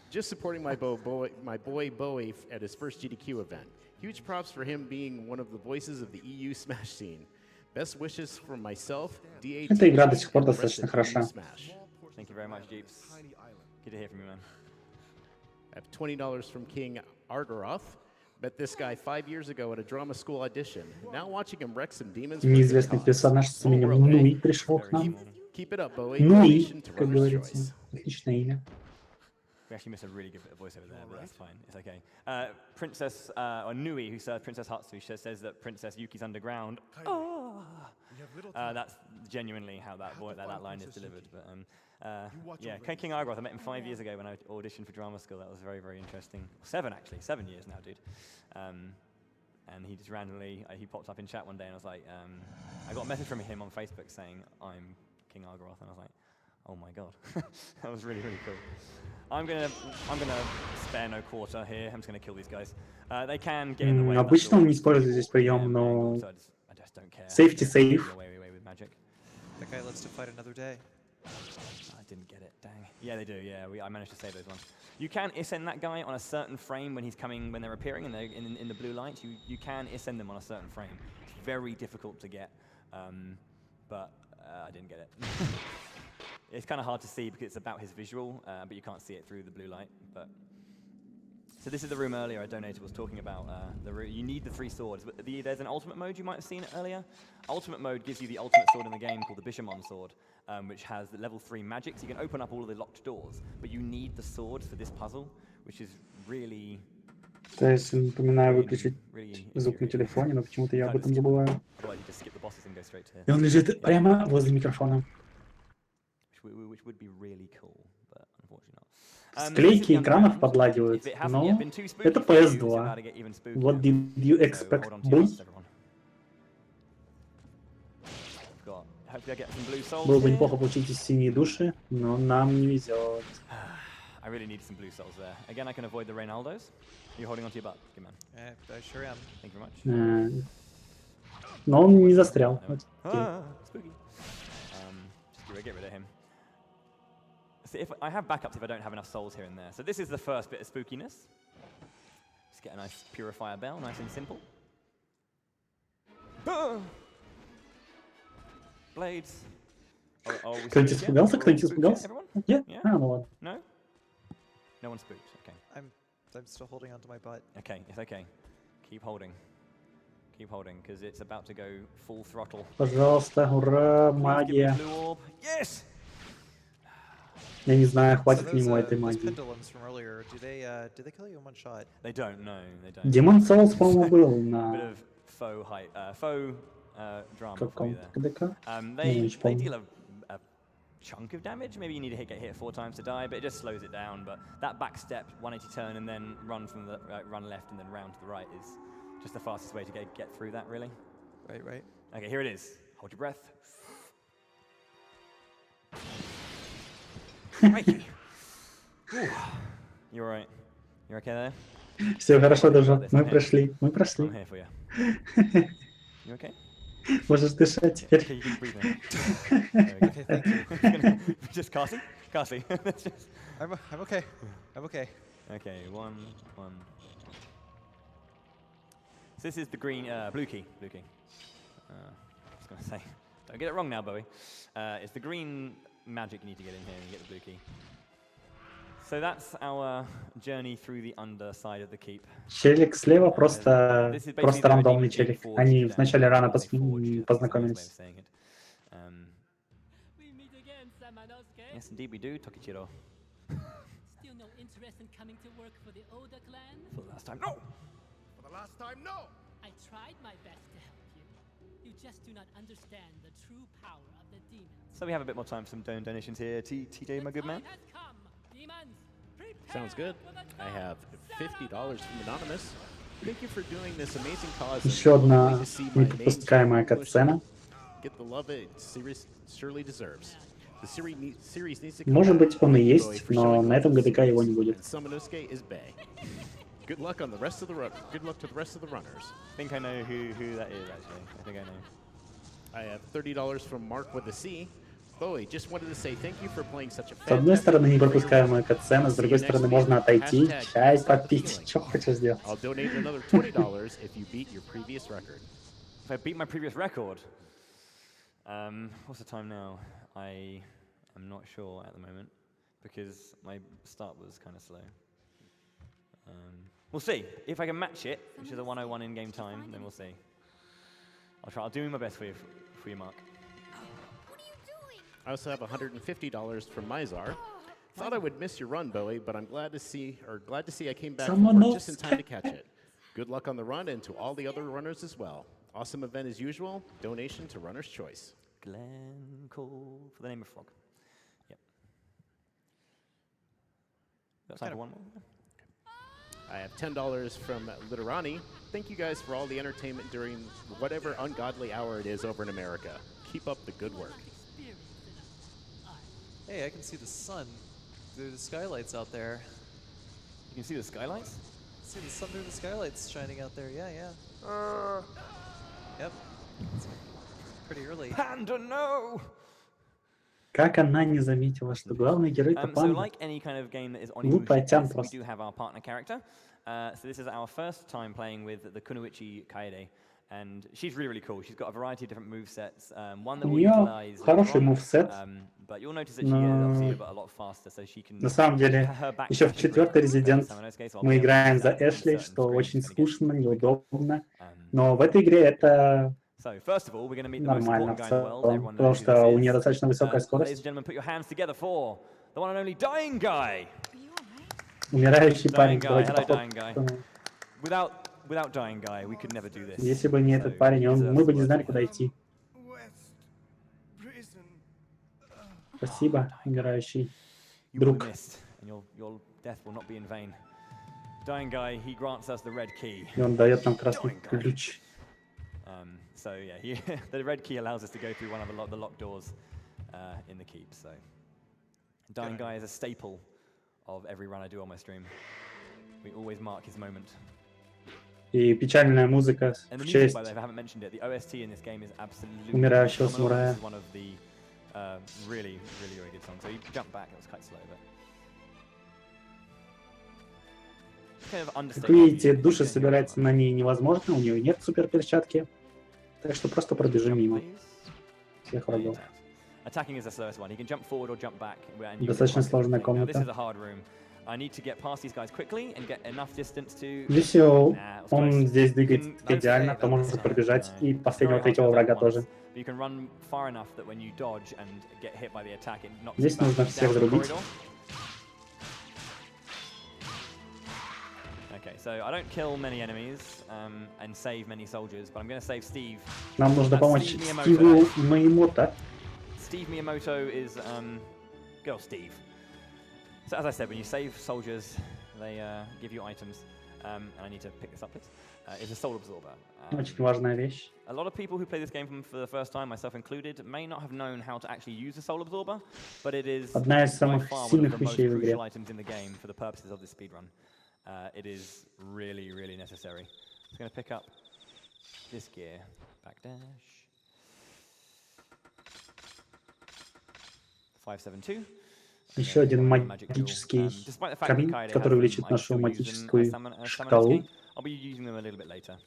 Just supporting my boy Bowie at his first GDQ event. Huge props for him being one of the voices of the EU Smash scene. Best wishes from myself, DH. Эта игра до сих пор достаточно хороша. Thank you very much, Jeeps. Good to hear from you, man. I have $20 from King Argaroth. Met this guy 5 years ago at a drama school audition. Now watching him wreck some demons. Неизвестный персонаж с именем Нуи пришел к нам. Keep it up, Bowie. Нуи, Donation to как Runner's говорится. Choice. Отличное имя. We actually missed a really good bit of voiceover there, but that's fine. It's okay. Princess, or Nui, who serves Princess Hatsusha, says that Princess Yuki's underground. Oh! That's genuinely how that line is delivered. But yeah, King Argoth, I met him 5 years ago when I auditioned for drama school. That was very, very interesting. 7 actually, 7 years now, dude. And he just randomly, he popped up in chat one day, and I was like, I got a message from him on Facebook saying, I'm King Argoth, and I was like, oh my god. That was really, really cool. I'm gonna spare no quarter here. I'm just gonna kill these guys. They can get in the way. Обычно он не использует здесь прием, но I just don't care. safety safe. Away with magic. That guy lives to fight another day. I didn't get it. Dang. Yeah, they do. Yeah, I managed to save those ones. You can send that guy on a certain frame when he's coming, when they're appearing and they're in the blue light. You can send them on a certain frame. It's very difficult to get, but I didn't get it. It's kind of hard to see because it's about his visual, but you can't see it through the blue light. But so this is the room earlier I donated was talking about. You need the 3 swords. But there's an ultimate mode you might have seen earlier. Ultimate mode gives you the ultimate sword in the game called the Bishamon sword, which has the level 3 magic. So you can open up all of the locked doors, but you need the swords for this puzzle, which is really. То есть напоминаю выключить звук на телефоне, но почему-то я об этом забываю. И он лежит прямо возле микрофона. Which would be really cool, but unfortunately not. Склейки экранов подлагивают, но это PS2. What did you expect, boy? Было бы неплохо получить из синие души, но нам не везет. I really need some blue souls there. Again, I can avoid the Reynaldos. You're holding onto your butt, good man. Yeah, I sure am. Thank you very much. Но он не застрял. Spooky. Just get rid of him. So if I have backups if I don't have enough souls here and there. So this is the first bit of spookiness. Just get a nice purifier bell, nice and simple. Blades. we Кто-нибудь spooked yet? испугался? We're Кто-нибудь spooked yet, испугался? everyone? Нет? Yeah? А, ну ладно. No? No one spooked. Okay. I'm still holding onto my butt. Okay, it's okay. Keep holding. Keep holding, because it's about to go full throttle. Пожалуйста, ура, Please give me магия. blue orb. Yes! Я не знаю, So хватит ли ему этой those магии. pendulums from earlier, do they kill you in one shot? They don't, no, they don't. Demon Souls, по-моему, был Bit на of faux hype, faux drama for you каком-то there. КДК. They не очень помню. deal a chunk of damage. Maybe you need to get hit 4 times to die, but it just slows it down. But that back step, 180 turn, and then run from the run left and then round to the right is just the fastest way to get through that, really. Right. Okay, here it is. Hold your breath. Crikey. Whew. You're right. You're okay there? Все хорошо, даже. Мы прошли. Мы I'm прошли. here for you. You okay? Можешь дышать Yeah, теперь. okay, you can breathe now. There we go. Okay, thank you. Just Cassie? Cassie. That's just... I'm okay. I'm okay. Okay, one. So this is the green, blue key. I was going to say, don't get it wrong now, Bowie. It's the green magic you need to get in here and get the blue key. So that's our journey through the underside of the keep. Челик слева просто This is basically просто the рандомный Demon челик. King Они forged вначале down. рано They forged, that's the познакомились. way of saying it. We meet again, Samanosuke. Yes, indeed we do, Tokichiro. Still no interest in coming to work for the Oda clan? For the last time. No! For the last time, no! I tried my best to help you. You just do not understand the true power of the demons. So we have a bit more time for some donations here. TJ, my good man. The time has come. Demons, prepare Sounds good. for the I have dark $50 from Anonymous. Thank you for doing this amazing cause. Еще and одна hopefully to see my непропускаемая main character катсцена. get the love it series surely deserves. The series needs to Может быть, он и Bowie есть, for но showing на этом love to ГДК его не series. будет. And Samanosuke is Bay. Good luck on the rest of the good luck to the rest of the runners. I think I know who that is, actually. I think I know. I have $30 from Mark with a C. Bowie, just wanted to say thank you for playing such a С одной стороны, fantastic непропускаемая катсцена, с другой стороны, можно отойти, чай попить, что хочешь сделать. I'll donate another $20 if you beat your previous record. If I beat my previous record, what's the time now? I am not sure at the moment because my start was kind of slow. We'll see. If I can match it, which is a 101 in game time, then we'll see. I'll do my best for you, Mark. What are you doing? I also have $150 from Mizar. Thought I would miss your run, Bowie, but I'm glad to see I came back from work just in time to catch it. Good luck on the run and to all the other runners as well. Awesome event as usual. Donation to Runner's Choice. Glenn Cole for the name of Frog. Yep. Got time for one more? I have $10 from Literani. Thank you guys for all the entertainment during whatever ungodly hour it is over in America. Keep up the good work. Hey, I can see the sun through the skylights out there. You can see the skylights? See the sun through the skylights shining out there. Yeah. Yep. It's pretty early. Panda, no! Как она не заметила, что главный герой-то So панда? like any kind of game that is Глупая Onimusha, тян we просто. do have our partner character. So this is our first time playing with the Kunoichi Kaede. And she's really, really cool. She's got a variety of different movesets. One that У will нее utilize хороший Ron, мувсет. but you'll notice that she is Но obviously a lot faster, so she can... На самом деле, her back еще в step is четвертый really good. Резидент Samanosuke, so I'll мы be able to играем use за that in Эшли, certain что screens очень when it gets скучно, неудобно. Um, Но в этой игре это So, first of all, we're going to meet the most нормально important в guy in the world. целом, Everyone потому knows who что у this нее is. достаточно высокая Ladies and скорость. gentlemen, put your hands together for the one and only Dying Guy. Умирающий Dying парень, Guy, давайте hello, поход. Dying Guy. Without Dying Guy, we could never do this. Если бы не So этот парень, he мы deserves бы the не work знали, he куда has. идти. West prison. Спасибо, умирающий You will be друг. missed, and your death will not be in vain. Dying Guy, he grants us the red key. И он дает нам красный ключ. So yeah, the red key allows us to go through one of the locked doors in the keep. So Dying Guy is a staple of every run I do on my stream. We always mark his moment. И печальная музыка And в the music, честь by the way, if I haven't mentioned it, the OST in this game is absolutely умирающего phenomenal. самурая. This is one of the really good songs. So you jump back, it was quite slow, but kind of Как understatement. вы видите, Music души is собирается generally на ней невозможно, у нее нет супер перчатки. Так что просто пробежим Jump, мимо please. всех Yeah, врагов. Attacking is the slowest one. He can jump forward or jump back. And Достаточно сложная now, this is комната. a hard room. I need to get past these guys quickly and get enough distance to... Если Nah, it was он close. здесь You двигается can идеально, то overstay может this пробежать time. и It's последнего very hard to третьего do врага that тоже. once, but you can run far enough that when you dodge and get hit by the attack, it knocks Здесь you back нужно down всех the зарубить. corridor. Okay, so I don't kill many enemies and save many soldiers, but I'm going to save Steve. Нам нужно помочь Steve Miyamoto. Стиву Миямото. Steve Miyamoto is good old Steve. So as I said, when you save soldiers, they give you items, and I need to pick this up, please. It's a soul absorber. Очень важная вещь. A lot of people who play this game for the first time, myself included, may not have known how to actually use a soul absorber, but it is Одна из by самых far one of сильных the most вещей в игре. crucial items in the game for the purposes of this speedrun. It is really, really necessary. I'm going to pick up this gear. Backdash. 572. Еще один магический камень, который увеличит нашу магическую шкалу. I'll be using them a little bit later.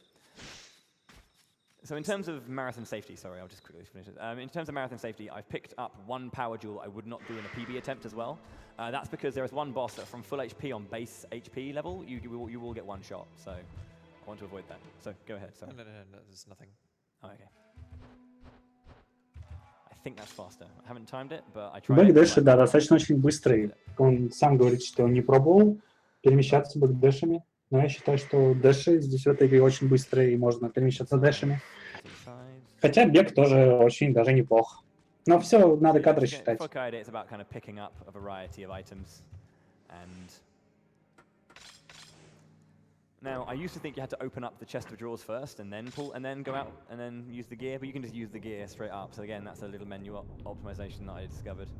So in terms of marathon safety, sorry, I'll just quickly finish it. In terms of marathon safety, I've picked up one power jewel I would not do in a PB attempt as well. That's because there is one boss that from full HP on base HP level, you will get one shot. So I want to avoid that. So go ahead, sorry. No, there's nothing. Oh, okay. I think that's faster. I haven't timed it, but I tried. Бэкдэши, да, достаточно очень быстрые. Он сам говорит, что он не пробовал перемещаться бэкдэшами, но я считаю, что дэши здесь в этой игре очень быстрые, и можно перемещаться дэшами. Хотя бег тоже очень даже неплох. Но все, надо кадры считать. For Kaede, it's about kind of picking up a variety of items. And now, I used to think you had to open up the chest of drawers first and then pull, and then go out and then use the gear, but you can just use the gear straight up. So again, that's a little menu optimization that I discovered.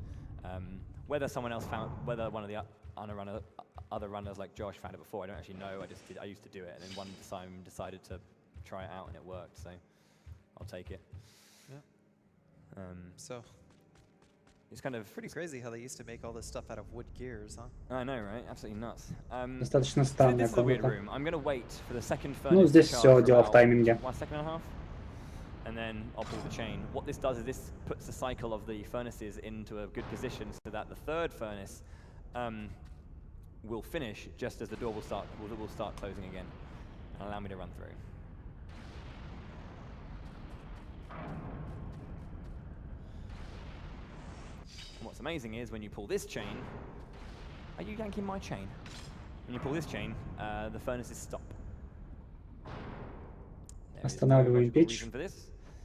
Whether someone else found, whether one of the other runners like Josh found it before, I don't actually know. I used to do it, and then one time decided to try it out, and it worked. So I'll take it. Yeah. So it's kind of pretty crazy how they used to make all this stuff out of wood gears, huh? I know, right? Absolutely nuts. Достаточно So странная this is a weird комната. room. I'm going to wait for the second furnace. Ну, здесь to все charge for дело в about тайминге. 1 second and a half. And then I'll pull the chain. What this does is this puts the cycle of the furnaces into a good position so that the third furnace will finish just as the door will start closing again and allow me to run through. And what's amazing is when you pull this chain, are you yanking my chain? When you pull this chain, the furnaces stop. Останавливаем печь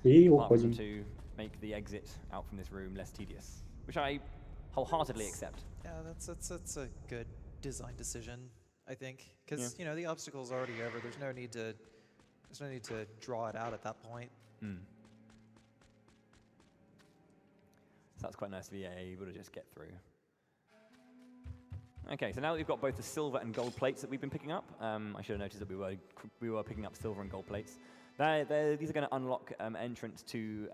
и уходим. To make the exit out from this room less tedious, which I wholeheartedly accept. Yeah, that's a good design decision, I think, because you know the obstacle's already over. There's no need to draw it out at that point. So that's quite nice to be able to just get through. Okay, so now that we've got both the silver and gold plates that we've been picking up, I should have noticed that we were picking up silver and gold plates. These are going to unlock entrance to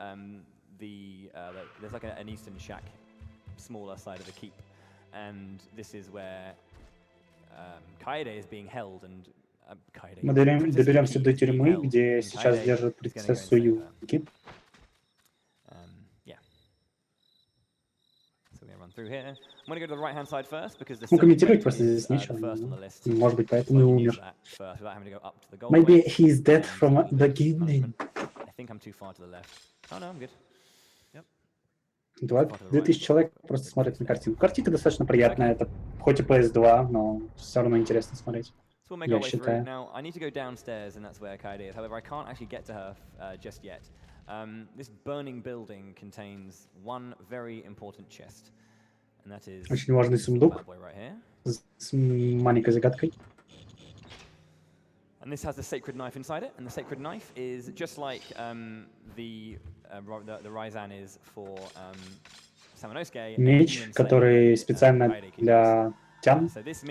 there's like an eastern shack, smaller side of the keep, and this is where Kaede is being held, and Мы доберемся до тюрьмы, где сейчас держат принцессу Юки. Through here. I'm going to go to the right-hand side first because the комментировать просто здесь нечего. Может быть, поэтому и умер. Maybe he's dead from the beginning. I think I'm too far to the left. Oh no, I'm good. Yep. 2000 человек просто смотрят на картинку. Картинка достаточно приятная, это хоть и PS2, но все равно интересно смотреть. So we'll make our way through. Now, I need to go downstairs, and that's where Kaede is. However, I can't actually get to her just yet. This burning building contains one very important chest. And that is очень важный сундук с маленькой загадкой. And this has the sacred knife inside it, and the sacred knife is just like the Ryzan is for Samanosuke. Меч, который специально для тян,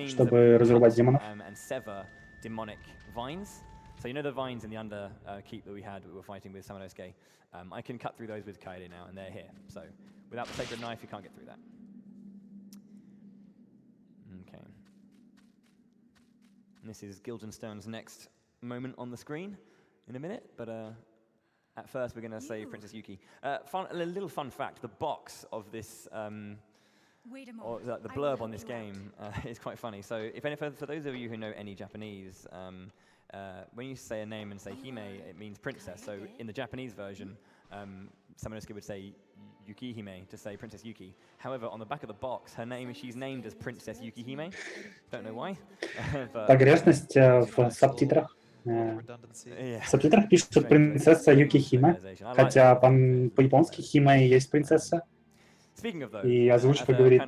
чтобы разрубать демонов. And sever demonic vines. So you know the vines in the under keep that we were fighting with Samanosuke. I can cut through those with Kaede now, and they're here. So without the sacred knife, you can't get through that. Okay. And this is Guildenstern's next moment on the screen in a minute, but At first, we're going to say Princess Yuki. A little fun fact, the box of this, Wait a or moment. the I blurb will on this help you out. game is quite funny. So for those of you who know any Japanese, when you say a name and say Hime, it means princess. So in the Japanese version, Summonerski would say Yuki Hime to say Princess Yuki. However, on the back of the box, she's named as Princess Yuki Hime. Don't know why. But Погрешность в субтитрах. Redundancy. В субтитрах пишут принцесса Юкихиме, хотя по-японски Химе есть принцесса. Speaking of those, И озвучка говорит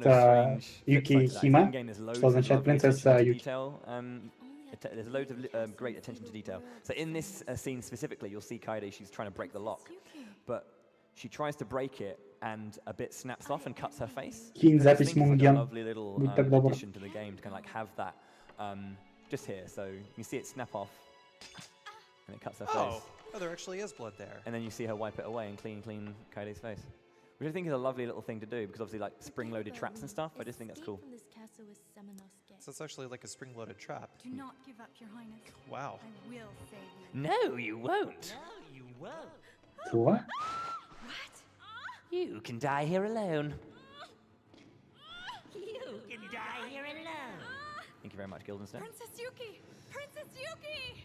Юки Химе, что означает принцесса Юки. There's loads of great attention to detail. So in this scene specifically, you'll see Kaede, she's trying to break the lock. But she tries to break it, and a bit snaps off and cuts her face. Кинь I just запись think it's like a Мунген. lovely little Будь так добр. addition to the game to kind of like have that just here. So you can see it snap off, and it cuts her face. Oh, there actually is blood there. And then you see her wipe it away and clean Kaide's face. Which I think is a lovely little thing to do, because obviously like spring-loaded traps and stuff, I just think that's cool. So it's actually like a spring-loaded trap. Do not give up, Your Highness. Wow. I will save you. No, you won't. No, you won't. Что? You can die here alone. You can die here alone. Thank you very much, Guildenstern. Princess Yuki! Princess Yuki!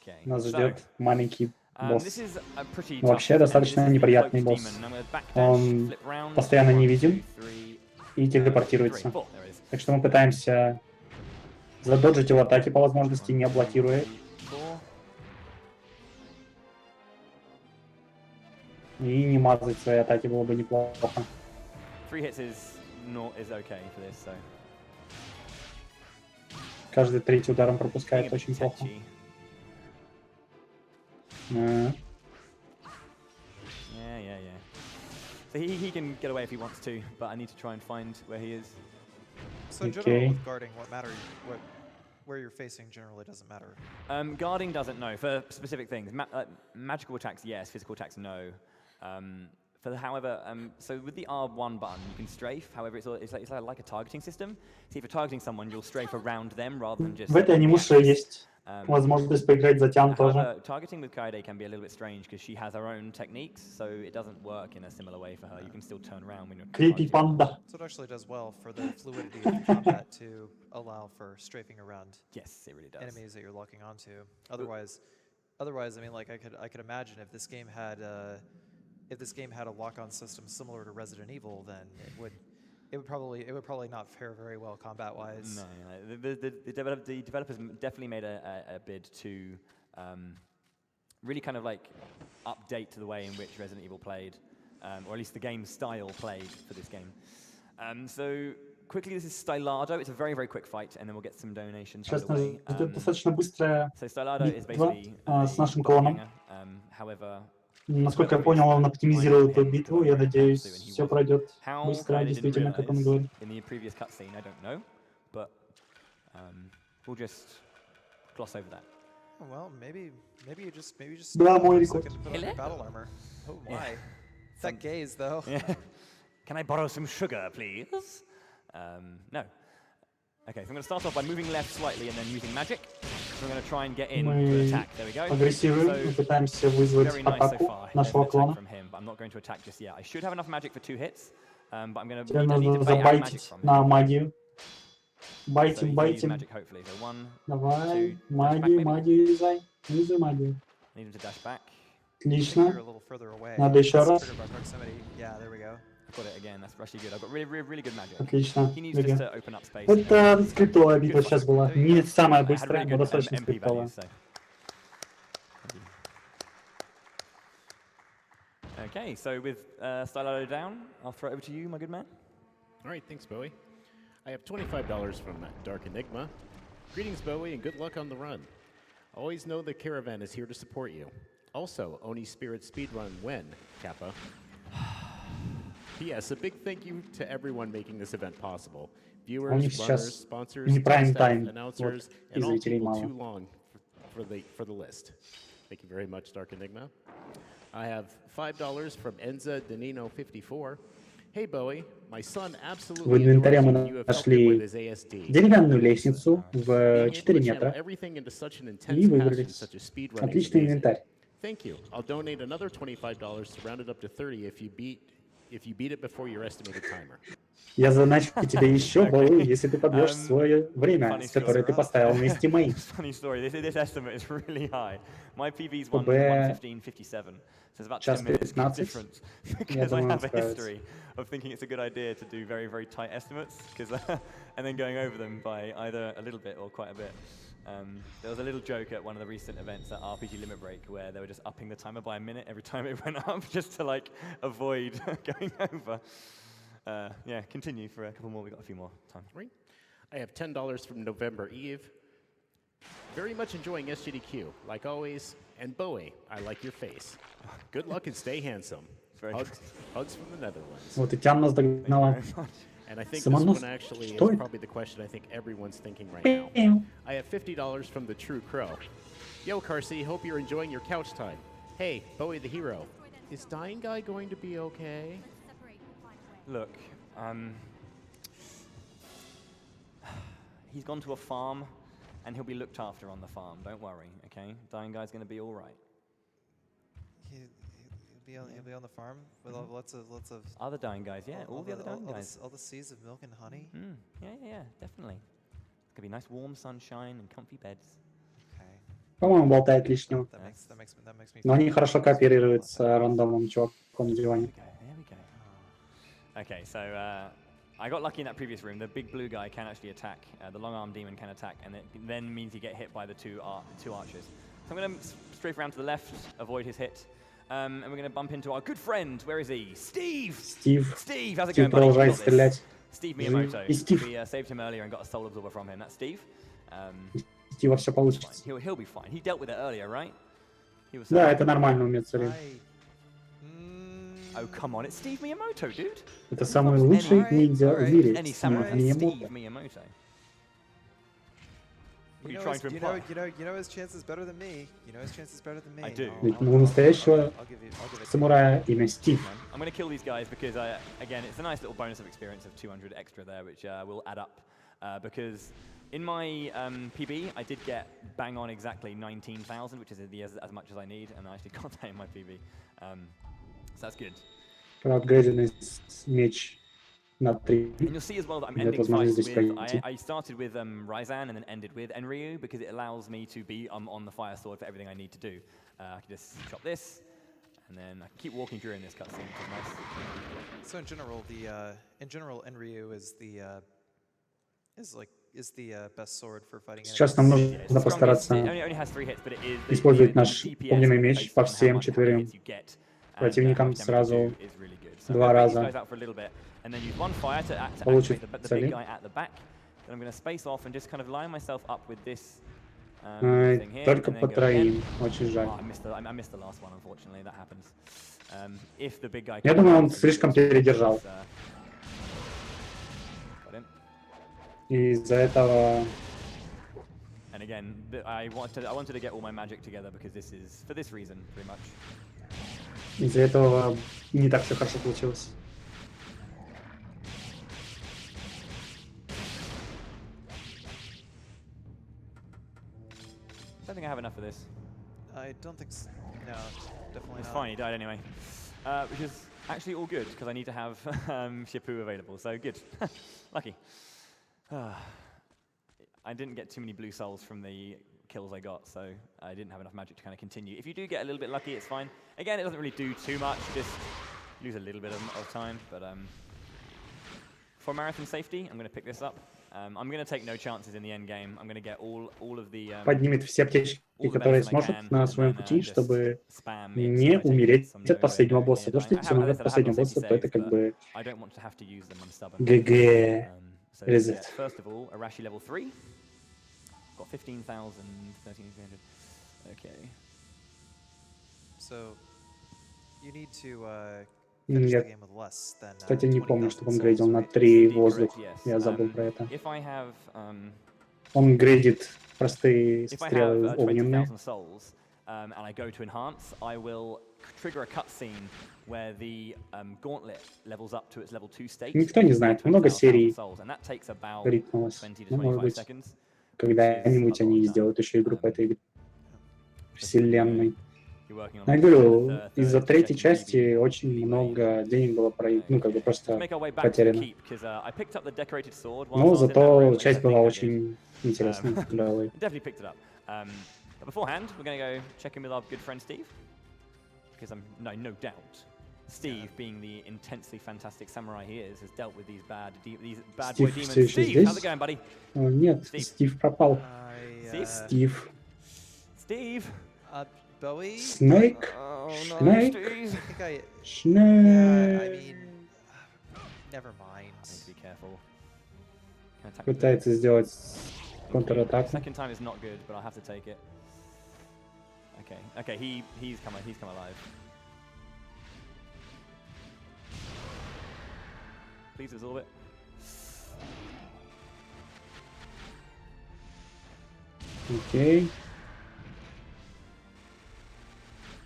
Okay. Нас So, ждет маленький босс. this is a pretty Вообще tough достаточно enemy. This is the неприятный cloaked босс. demon. I'm gonna backdash, Он flip round, постоянно 1, невидим 2, 3, и телепортируется. 3, 4. There it is. Так что мы пытаемся задоджить его атаки по возможности, не блокируя. 3, 4. И не мазать свои атаки было бы неплохо. 3 hits is okay for this, so. Каждый третий удар он пропускает Being a bit очень плохо. tetchy. А, Yeah. So he can get away if he wants to, but I need to try and find where he is. So in Okay. general, with guarding, where you're facing generally doesn't matter. Guarding doesn't know for specific things. Magical attacks, yes. Physical attacks, no. So with the R1 button, you can strafe. However, it's like a targeting system. See, if you're targeting someone, you'll strafe around them rather than just. В этой анимуше есть возможность поиграть за тян тоже. However, targeting with Kaede can be a little bit strange because she has her own techniques, so it doesn't work in a similar way for her. You can still turn around when you're. Creepy panda. So it actually does well for the fluidity of combat to allow for strafing around Yes, it really does. enemies that you're locking onto. Otherwise, I mean, like I could imagine if this game had a lock-on system similar to Resident Evil, then it would probably not fare very well combat-wise. No. The developers definitely made a bid to really kind of like update to the way in which Resident Evil played, or at least the game style played for this game. So quickly, this is Stylado. It's a very, very quick fight, and then we'll get some donations. Сейчас нас ждет достаточно быстрая So Stylado is битва basically с нашим клоном. however, Насколько я понял, он оптимизировал эту битву. Я надеюсь, все пройдет быстро, действительно, как он говорит. In the previous cutscene, I don't know, but we'll just gloss over that. Oh, well, maybe you just Да, stop for мой a рекорд. second to put on your battle armor. Oh my, that gaze though. Can I borrow some sugar, please? No. Okay, so I'm going to start off by moving left slightly and then using magic. So I'm going to try and get in for an Мы attack. There we go. агрессируем, мы пытаемся вызвать Very nice so атаку far. There's an нашего attack клона. from him, but I'm not going to attack just yet. I should have enough magic for 2 hits, but I'm going to Теперь need нужно to bait out magic забайтить from на him. магию. So Байтим, he can use байтим. magic, hopefully. So 1, Давай, 2, dash back магию, maybe? магию юзай. Юзай магию. Need him to dash back. I think Отлично. you're a little further away. Надо еще It's раз. triggered by proximity. Yeah, there we go. I've got it again. That's actually good. I've got really good magic. Отлично. He needs just Двигаем. to open up space. Это скриптовая битва сейчас была. Не самая I had really быстрая, но good достаточно MP скриптовая. values, so. Thank you. Okay, so with Stylado down, I'll throw it over to you, my good man. All right, thanks, Bowie. I have $25 from Dark Enigma. Greetings, Bowie, and good luck on the run. Always know the caravan is here to support you. Also, Oni Spirit Speedrun when, Kappa. P.S. A big thank you to everyone making this event possible. У Viewers, них runners, сейчас sponsors, не prime staff, time. announcers, Вот, and и all зрителей people мало. too long for the list. Thank you very much, Dark Enigma. I have $5 from Enza Danino 54. Hey Bowie, my son В absolutely инвентаре adores мы you. You have helped him with нашли his ASD. деревянную лестницу в Being able 4 to channel метра everything into such an и intense passion, выбрались. such as speedrunning is Отличный amazing. инвентарь. Thank you. I'll donate another $25 to round it up to 30 if you beat it before your estimated timer. Я заначу тебе еще баллы, если ты подбьешь свое время, которое ты поставил на estimate. Funny story. This estimate is really high. My PB's ПБ 1:15:57, so it's about 10 час minutes 15. difference. Я Because I думаю, он have a справится. history of thinking it's a good idea to do very, very tight estimates, and then going over them by either a little bit or quite a bit. There was a little joke at one of the recent events at RPG Limit Break where they were just upping the timer by a minute every time it went up, just to like avoid going over. Yeah, continue for a couple more. We've got a few more time. Right. I have $10 from November Eve. Very much enjoying SGDQ, like always. And Bowie, I like your face. Good luck and stay handsome. Hugs from the Netherlands. Вот и Тян нас догнала. And I think this Самонос. one actually is Что это? probably the question I think everyone's thinking right now. I have $50 from the True Crow. Yo, Carsey, hope you're enjoying your couch time. Hey, Bowie the hero. Is Dying Guy going to be okay? Look, he's gone to a farm, and he'll be looked after on the farm. Don't worry, okay? Dying Guy's going to be all right. He'll be on the farm with lots of Other Dying Guys, yeah, all the other Dying Guys. all the seas of milk and honey. Yeah, definitely. It's gonna be nice, warm sunshine and comfy beds. Okay. По-моему, болтает лишнего. That makes me. Но они хорошо кооперируют с рандомным чуваком на диване. There we go. Okay, so I got lucky in that previous room. The big blue guy can actually attack. The long-armed demon can attack, and it then means you get hit by the two archers. So I'm going to strafe around to the left, avoid his hit. And we're going to bump into our good friend. Where is he? Steve! Steve, Steve, how's it going, buddy? продолжает You got this. стрелять. Steve Miyamoto. И Steve. We saved him earlier and got a soul absorber from him. That's Steve. Стива все Fine. получится. He'll be fine. He dealt with it earlier, right? He was. Да, это нормально у Мецарин. Oh, come on, it's Steve Miyamoto, dude. Это самый лучший ниндзя в мире. Any Стив samurai, Миямото. Steve Miyamoto. What are you trying to imply? You know his chances better than me. You know his chances better than me. I do. Ведь у настоящего I'll give it. самурая имя Стив. I'm going to kill these guys because, again, it's a nice little bonus of experience of 200 extra there, which will add up. Because in my PB, I did get bang on exactly 19,000, which is as much as I need, and I actually got that in my PB. So that's good. Проапгрейденный меч на 3. And you'll see as well that I'm Нет ending возможности fights здесь with. пройти. I started with Ryzan and then ended with Enryu because it allows me to be on the fire sword for everything I need to do. I can just chop this, and then I can keep walking during this cutscene, which is nice. So in general, Enryu is the best sword for fighting Сейчас enemies. нам нужно постараться It only has 3 hits, but it is использовать наш DPS огненный меч based по on how всем much четверым hits you get, and противникам how much damage you сразу do is really good. So I'm 2 gonna take раза. these guys out for a little bit, and then use one fire to Получит activate the цели. big guy at the back. Then I'm going to space off and just kind of line myself up with this Ай, thing here. только and then по go троим. again. Очень жаль. Oh, I missed the last one, unfortunately. That happens. If the big guy. Я думаю, он слишком передержал. Got him. И из-за этого And again, I wanted to get all my magic together because this is for this reason, pretty much. из-за этого не так все хорошо получилось. I don't think I have enough of this. I don't think so. No, definitely It's not. fine, he died anyway. Which is actually all good because I need to have Shipu available, so good. Lucky. I didn't get too many blue souls from the kills I got, so I didn't have enough magic to kind of continue. If you do get a little bit lucky, it's fine. Again, it doesn't really do too much, just lose a little bit of time, but for marathon safety, I'm going to pick this up. I'm going to take no chances in the end game. I'm going to get all of the Поднимет все аптечки, которые сможет на своем пути, чтобы не умереть от последнего босса. Потому что если он умрет от последнего босса, то это как бы ГГ. Резет. First of all, Arashi level 3. Got 15,000, 13,300. Okay. So you need to finish the game with less than. Кстати, не помню, 20,000 чтобы он грейдил на souls, 3 Correct, воздух. yes. Я забыл про это. If I have Он грейдит простые If I стрелы have огненные. 20,000 souls and I go to enhance, I will trigger a cutscene where the gauntlet levels up to its level 2 state. Никто не знает, много серий souls, and that takes about ритнулось. 20 to Ну, может 25 быть, seconds. когда-нибудь они сделают еще игру по этой вселенной. You're working on Я like говорю, the из-за third, третьей second части GB очень leeway. много денег было, ну, как бы Okay. Let's просто make our way back to the потеряно. keep because I picked up the decorated sword whilst I Но was in that зато room. At least I часть think была I did. очень интересной, клевой. Definitely picked it up. But beforehand, we're going to go check in with our good friend Steve because I'm no doubt Steve, being the intensely fantastic samurai he is, has dealt with these bad boy Стив demons. все еще Steve, how's it здесь? going, buddy? О, нет, Стив. Стив пропал. Steve? Стив. Steve? Bowie? Снейк? Oh no, Снейк? Steve. I think I. Снейк. Yeah, I mean. Never mind. I need to be careful. Can I attack with Пытается сделать контратаку. Second time is not good, but I'll have to take it. Okay, he's come alive. Please absorb it. Окей.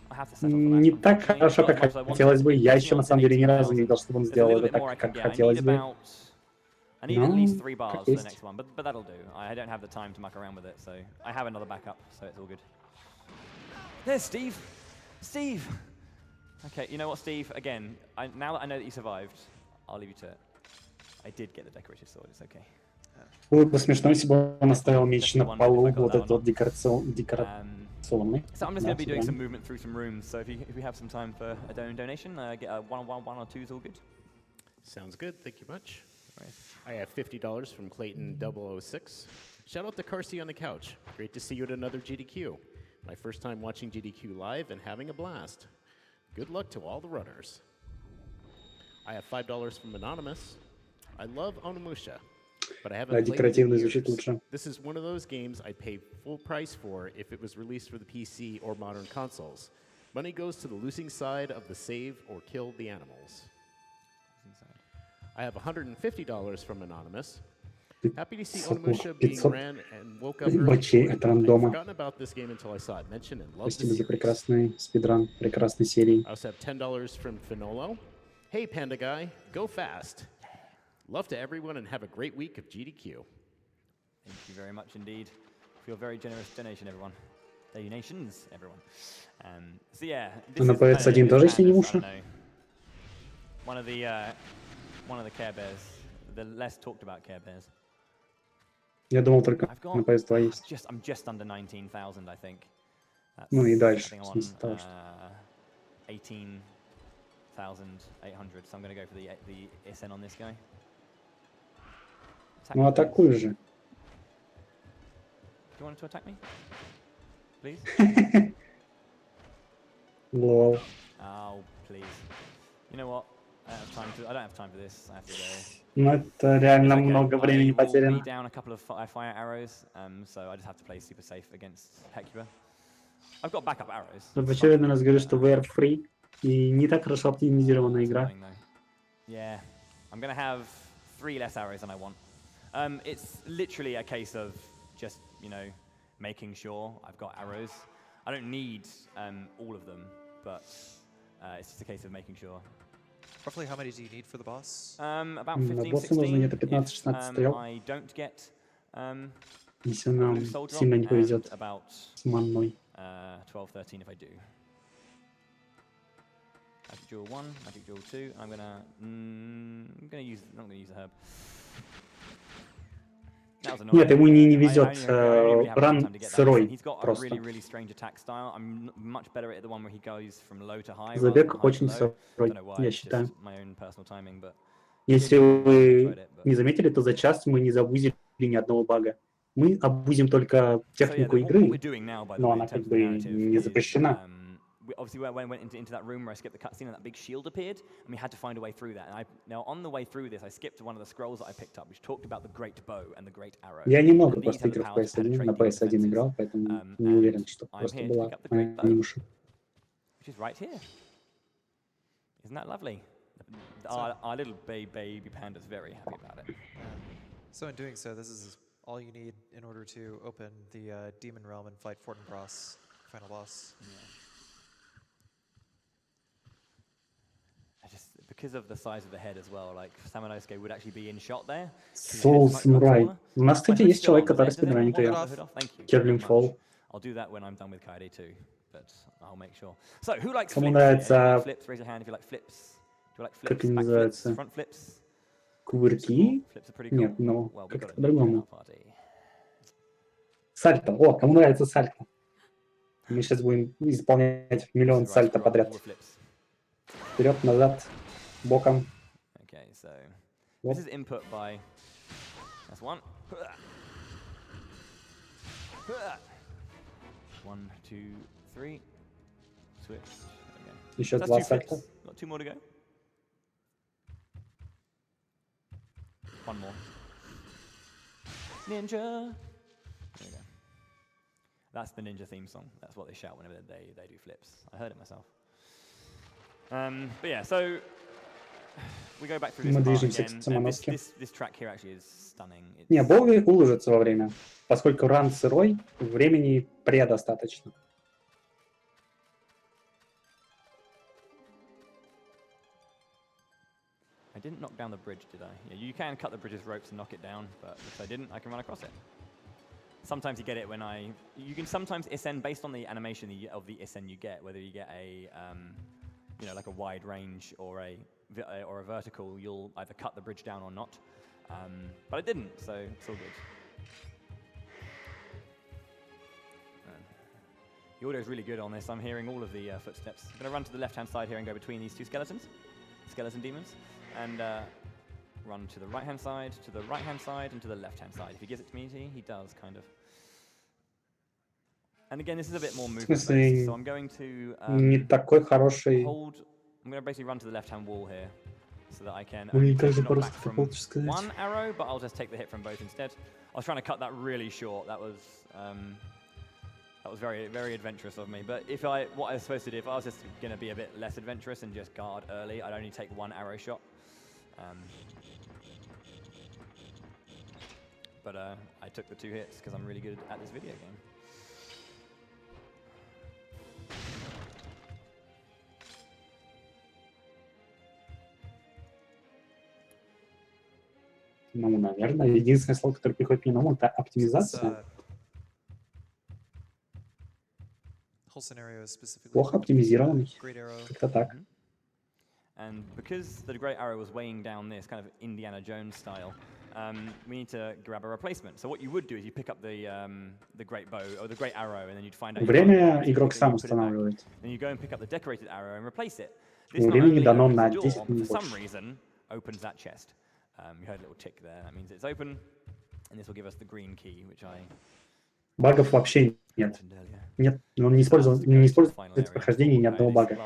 I have to settle for that, Не так unfortunately. хорошо, Not as как much as I wanted. хотелось бы. Я еще на самом деле ни разу не 10,000. видел, чтобы он There's a сделал little это bit more I так, can как get. хотелось бы. I need at No, least 3 bars как for the есть. next one, but that'll do. I don't have the time to muck around with it, so I have another backup, so it's all good. There's Steve. Steve. Okay, you know what, Steve? Again, now that I know that you survived, I'll leave you to it. I did get the decorated sword. It's okay. Было бы смешно, если бы он оставил меч на Just the one полу, if I got вот that этот вот one. декорационный. So I'm just Да, going to be doing всё some movement through some rooms. So if we have some time for a donation, get a one or two is all good. Sounds good. Thank you much. Right. I have $50 from Clayton 006. Shout out to Carsey on the couch. Great to see you at another GDQ. My first time watching GDQ live and having a blast. Good luck to all the runners. I have $5 from Anonymous. I love Onimusha, but I haven't Да, played it in декоративный звучит years. лучше. This is one of those games I'd pay full price for if it was released for the PC or modern consoles. Money goes to the losing side of the save or kill the animals. I have $150 from Anonymous. Happy to see Onimusha being 500 ran and woke up early. бачей от I'd рандома. forgotten about this game until I saw it mentioned and loved the Спасибо за series. прекрасный спидран, прекрасной серии. I also have $10 from Finolo. Hey, Panda Guy, go fast. Love to everyone and have a great week of GDQ. Thank you very much indeed for your very generous donation, everyone. Donations, everyone. So yeah, this На is, I don't PS1 know, тоже this есть madness, I Onimusha? don't know. One of the Care Bears, the less talked about Care Bears. Я думал только I've got на PS2 есть. I'm just under 19,000, I think. That's, Ну и I дальше, think в I'm смысле того, on что... 18,800, so I'm going to go for the SN on this guy. Attack Ну me, атакуй please. же. Do you want to attack me? Please? Лол. Oh, please. You know what? I don't have time for this. I have to go. Ну это реально It's okay. много времени I will потеряно. be down a couple of fire arrows, so I just have to play super safe against Hecuba. I've got backup arrows. В очередной раз говорю, что VR free и не так хорошо оптимизированная That's игра. annoying, though. Yeah, I'm gonna have 3 less arrows than I want. It's literally a case of just, making sure I've got arrows. I don't need all of them, but it's just a case of making sure. Roughly how many do you need for the boss? About На 15, босса нужно 16. где-то 15-16 стрел. I don't get Если blue нам soul drop, сильно не and повезет about с манной. 12, 13 if I do. Magic Jewel 1, Magic Jewel 2. I'm gonna not gonna use the herb. That was annoying. Нет, ему не I везет. only really have Ран time to get that. сырой He's got a просто. really, really strange attack style. I'm much better at the one where he goes from low to high. Забег очень Don't сырой, know why, я it's считаю. just my own personal timing, but Если I've вы tried it, but- не заметили, то за час мы не забузили ни одного бага. Мы обузим только So, yeah, технику what we're игры, doing now, by the но way, она in как terms of бы the narrative, не is, запрещена. obviously, when I went into that room where I skipped the cutscene and that big shield appeared, and we had to find a way through that. And now, on the way through this, I skipped one of the scrolls that I picked up, which talked about the great bow and the great arrow. Я немного And these просто have the игр в power to PS1, на penetrate demon PS1 defenses. играл, поэтому не and уверен, что I'm просто here to была pick up the great bow, Onimusha. which is right here. Isn't that lovely? Our little baby panda's very happy about it. So in doing so, this is all you need in order to open the Demon Realm and fight Fortinbras, final boss. Because of the size of the head as well, like Samanosuke would actually be in shot there. Soul Samurai. У нас, кстати, есть человек, который спидранит ее. Thank you. Керлин Фолл. I'll do that when I'm done with Kaede 2. but I'll make sure. So, who likes Кому flips? нравится, Anyone like flips? Raise your hand if you like flips. Do you like как flips? они Back flips? называются, Front flips? кувырки? Flips are pretty cool. Нет, ну, Well, we как got это a ninja in our по-другому. party. Сальто. О, кому нравится сальто? Мы сейчас будем исполнять миллион This is where I сальто screw up подряд. all the flips. Вперед, назад, боком. Okay, so Оп. this is input by. That's one. 1, 2, 3. Switch. Okay. Еще That's два 2 сальто. flips. Got 2 more to go. 1 more. Ninja. There we go. That's the ninja theme song. That's what they shout whenever they do flips. I heard it myself. But yeah, so we go back through this Мы part движемся к again. And самоноске. this track here actually is stunning. Не, боги уложатся во время. Поскольку ран сырой, времени предостаточно. I didn't knock down the bridge, did I? Yeah, you can cut the bridge's ropes and knock it down, but if I didn't, I can run across it. Sometimes you get it when you can sometimes ascend based on the animation of the ascend you get, whether you get a, you know, like a wide range or a vertical, you'll either cut the bridge down or not. But I didn't, so it's all good. The audio is really good on this. I'm hearing all of the footsteps. I'm going to run to the left-hand side here and go between these two skeleton demons, and run to the right-hand side, to the right-hand side, and to the left-hand side. If he gives it to me, he does, kind of. And again, this is a bit more movement-based, so I'm going to Не такой хороший. hold. I'm going to basically run to the left-hand wall here, so that I can Ну, only не так же take the knockback просто, from хочешь сказать. one arrow, but I'll just take the hit from both instead. I was trying to cut that really short. That was very, very adventurous of me. But what I was supposed to do, if I was just going to be a bit less adventurous and just guard early, I'd only take one arrow shot. But I took the 2 hits because I'm really good at this video game. Ну, наверное, единственное слово, которое приходит мне на ум, это оптимизация. Whole scenario is specifically Плохо оптимизированный. Great Arrow. Как-то так. And because the Great Arrow was weighing down this kind of Indiana Jones style, we need to grab a replacement. So what you would do is you pick up the Great Bow or the Great Arrow, and then you'd find out. Время игрок сам устанавливает. Then you go and pick up the decorated arrow and replace it. Времени дано на 10 минут for some больше. reason opens that chest. You heard a little tick there. That means it's open, and this will give us the green key, which I Багов вообще нет. mentioned earlier. Нет, он не использует в прохождении ни одного бага.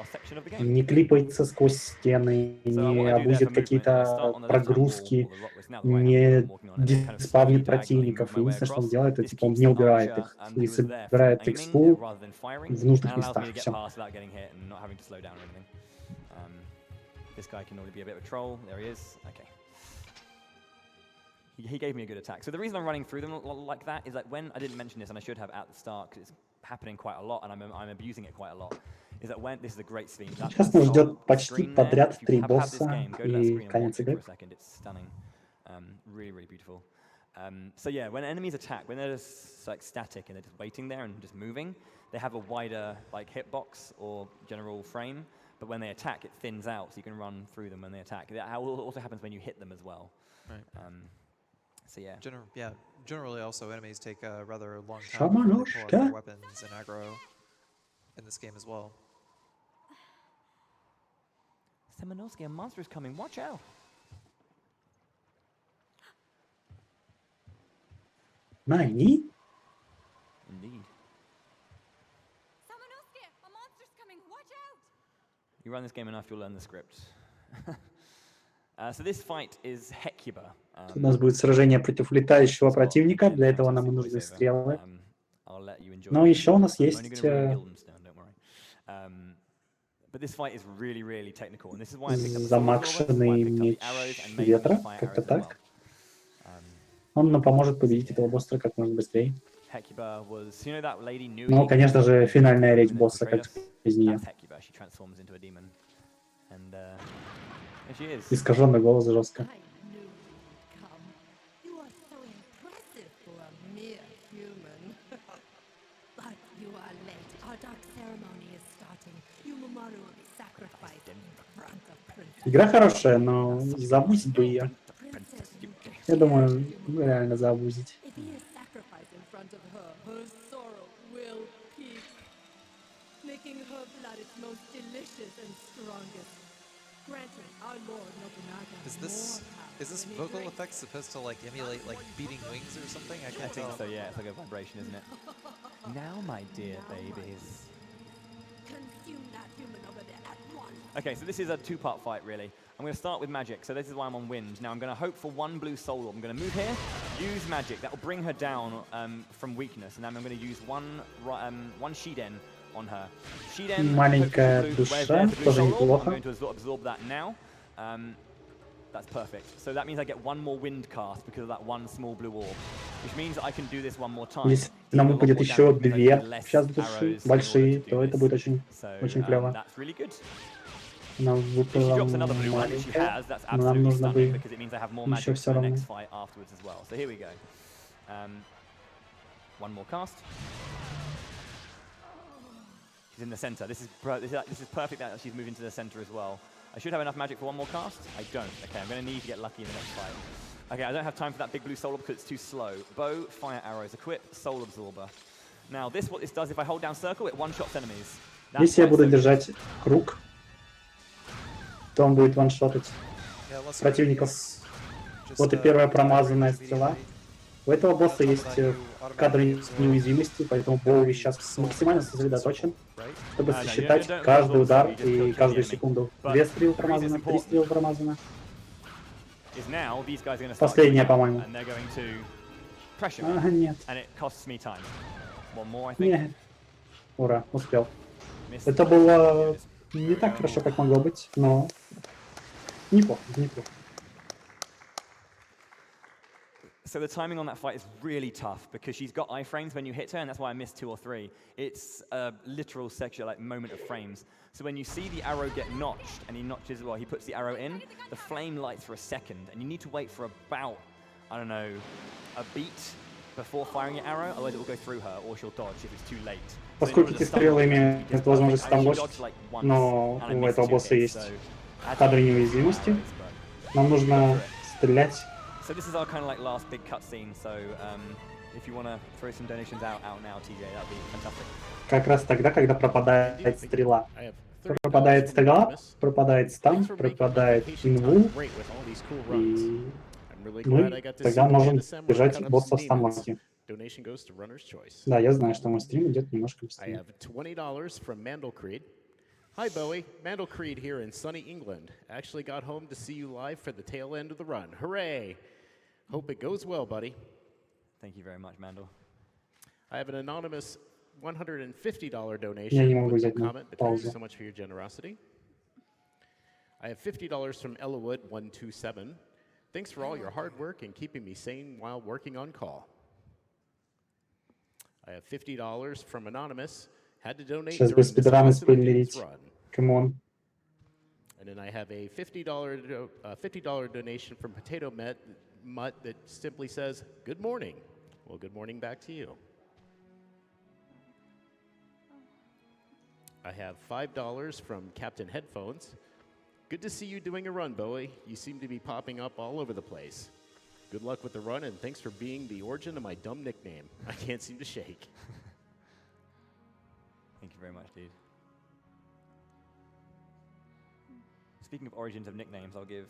Не клипается сквозь стены, не обузит какие-то прогрузки, не диспавнит противников. Единственное, что он делает, это типа он не убирает их и собирает экспу в нужных местах. Все. This guy can only be a bit of a troll. There he is. Okay. He gave me a good attack. So the reason I'm running through them like that is that when I didn't mention this, and I should have at the start, because it's happening quite a lot, and I'm abusing it quite a lot, is that when this is a great scene. Сейчас нас ждет почти подряд 3 босса и конец игры. It's stunning. Really, really beautiful. So yeah, when enemies attack, when they're just like static and they're just waiting there and just moving, they have a wider like hitbox or general frame. But when they attack, it thins out, so you can run through them when they attack. That also happens when you hit them as well. Right. So yeah. Generally also enemies take a rather long time to pull out their weapons and aggro in this game as well. Samanovsky, a monster is coming. Watch out. Найни? Indeed. Samanovsky, a monster's coming. Watch out! You run this game enough, you'll learn the script. So this fight is Hecuba. У нас будет сражение против летающего противника, для этого нам и нужны стрелы. Но еще у нас есть замакшенный меч ветра, как-то так. Он нам поможет победить этого босса как можно быстрее. Ну, конечно же, финальная речь босса, как без нее. Искаженный голос жестко. Игра хорошая, но забудь бы ее. Я думаю, реально забудить. Making her blood its most delicious and strongest. Granting our Lord Nobunaga Is this vocal effect supposed to like emulate like beating wings or something? I I can't think tell. so, yeah. It's like a vibration, isn't it? Now, my dear babies. consume that human over there at once. Okay, so this is a two-part fight, really. I'm going to start with magic, so this is why I'm on wind. Now I'm going to hope for one blue soul orb. I'm going to move here, use magic. That will bring her down from weakness, and then I'm going to use one Shiden on her. Shiden, Маленькая hopefully душа, where's the blue тоже soul orb? I'm неплохо. going to absorb that now. That's perfect. So that means I get one more wind cast because of that one small blue orb, which means I can do this one more time. Если нам выпадет еще две сейчас души большие, то это будет очень клево. That's really good. Нам If she выпала drops another blue one, which she маленькая, has, that's но нам absolutely нужно stunning бы because it means I have more еще magic все for the равно. next fight afterwards as well. So here we go. One more cast. She's in the center. This is perfect that she's moving to the center as well. I should have enough magic for one more cast. I don't. Okay, I'm going to need to get lucky in the next fight. Okay, I don't have time for that big blue soul orb because it's too slow. Bow, fire arrows, equip, soul absorber. Now what this does, if I hold down circle, it one-shots enemies. Если я буду держать круг, то он будет ваншотить противников. Вот и первая промазанная стрела. У этого босса есть кадры неуязвимости, поэтому Боуи сейчас максимально сосредоточен, чтобы сосчитать каждый удар и каждую секунду. 2 стрелы промазано, 3 стрелы промазано. Последняя, по-моему. А, нет. Нет. Ура, успел. Это было не так хорошо, как могло быть, но неплохо, неплохо. So the timing on that fight is really tough because she's got iframes when you hit her, and that's why I missed 2 or 3. It's a literal sexual moment of frames. So when you see the arrow get notched, and he puts the arrow in, the flame lights for a second, and you need to wait for about, I don't know, a beat before firing your arrow, otherwise it will go through her, or she'll dodge if it's too late. Поскольку эти стрелы имеют возможность стамбочить, но у этого босса есть кадры неуязвимости, нам нужно стрелять. So this is our kind of like last big cutscene. So if you want to throw some donations out now, TJ, that'd be fantastic. Как раз тогда, когда пропадает стрела. Пропадает стрела, пропадает стан, пропадает инвул, и мы тогда можем держать босса в стамбоке. Да, я знаю, что мой стрим идет немножко быстрее. Hi, Bowie. Mandel Creed here in sunny England. Actually got home to see you live for the tail end of the run. Hooray! Hope it goes well, buddy. Thank you very much, Mandel. I have an anonymous $150 Я donation не могу with no взять на comment, but thank you паузу. so much for your generosity. I have $50 from Ellawood127. Thanks for all your hard work and keeping me sane while working on call. I have $50 from Anonymous. Had to donate Сейчас бы during this спидраны awesome games спойлерить. run. Камон. And then I have a $50 donation from Potato Mutt that simply says, "Good morning." Well, good morning back to you. I have $5 from Captain Headphones. Good to see you doing a run, Bowie. You seem to be popping up all over the place. Good luck with the run, and thanks for being the origin of my dumb nickname. I can't seem to shake. Thank you very much, dude. Speaking of origins of nicknames, I'll give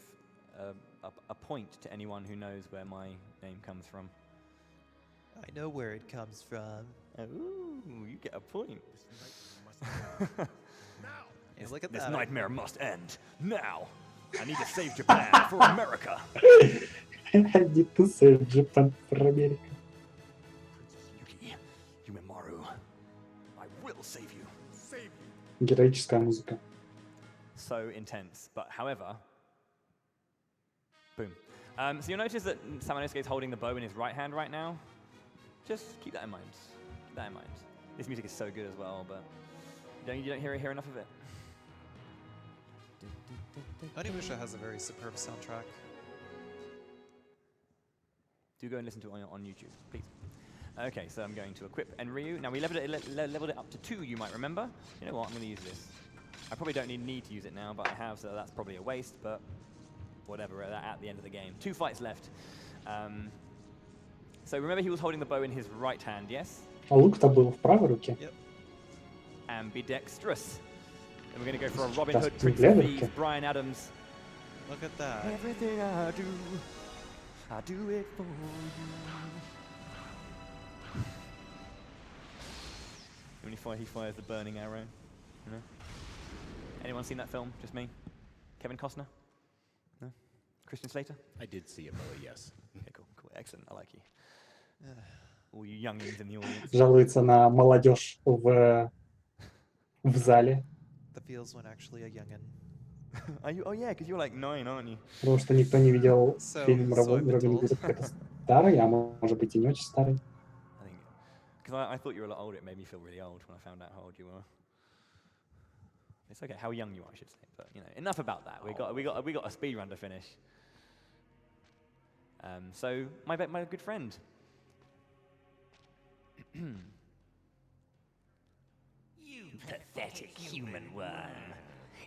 a point to anyone who knows where my name comes from. I know where it comes from. Ooh, you get a point. Hey, look at This that. nightmare must end now. I need to save Japan for America. Не to save Japan for America. Yuki, Yumimaru, I will save you. Героическая музыка. So intense, but however, boom. So you'll notice that Samanosuke is holding the bow in his right hand right now. Just keep that in mind. Keep that in mind. This music is so good as well, but you don't hear enough of it. Onimusha has a very superb soundtrack. Do go and listen to it on YouTube, please. Okay, so I'm going to equip Enryu. Now we leveled it up to 2, you might remember. You know what, I'm going to use this. I probably don't need to use it now, but I have, so that's probably a waste, but whatever, at the end of the game. 2 fights left. So remember he was holding the bow in his right hand, yes? А лук-то был в правой руке. Yep. Ambidextrous. And we're going to go for a Robin Сейчас Hood, не Prince в of левой Thieves, руке. Bryan Adams. Look at that. Everything I do it for you. When he fires the burning arrow, you know? Anyone seen that film? Just me? Kevin Costner? No? Christian Slater? I did see him, oh yes. Okay, cool, excellent, I like you. All you youngins in the audience. Жалуется на молодежь в зале. The feels when actually a youngin. Are you? Oh yeah, because you're like 9, aren't you? Потому что никто не видел фильм so I've been Робин told. Гуд. Это старый, а может быть и не очень старый. I think, because I thought you were a lot older, it made me feel really old when I found out how old you were. It's okay, how young you are, I should say. But you know, enough about that. We got a speed run to finish. So my good friend. You pathetic human worm.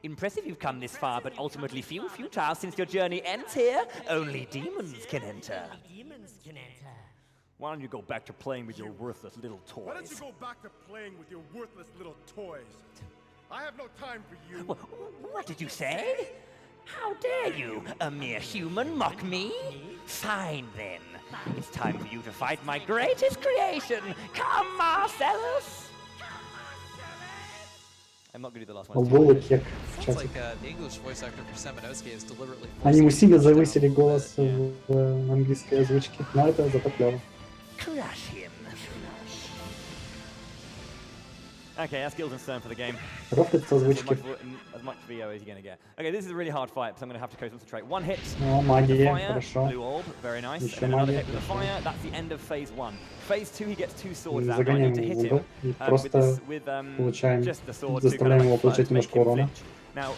Impressive you've come this far, but ultimately futile since your journey ends here. Only demons can enter. Why don't you go back to playing with your worthless little toys? Why don't you go back to playing with your worthless little toys? I have no time for you. What did you say? How dare you, a mere human, mock me? Fine then. It's time for you to fight my greatest creation. Come, Marcellus! I'm not going to do the last one. Волокек. Sounds like the English voice actor for Semenowski is deliberately. Они усиленно завысили голос в английской озвучке, но это зато клево. Crush him. Okay, that's Guildenstern for the game. Рофлит с озвучки. As much VO as you're going to get. Okay, this is a really hard fight, so I'm going to have to concentrate. One hit. О, With магия, fire, хорошо. blue orb, very nice. Еще And another магия, hit with the хорошо. fire. That's the end of phase 1. Phase 2, he gets 2 swords out. I Загоняем need to его hit в him угол и with просто just the sword to заставляем его получать make немножко him урона. flinch. Now,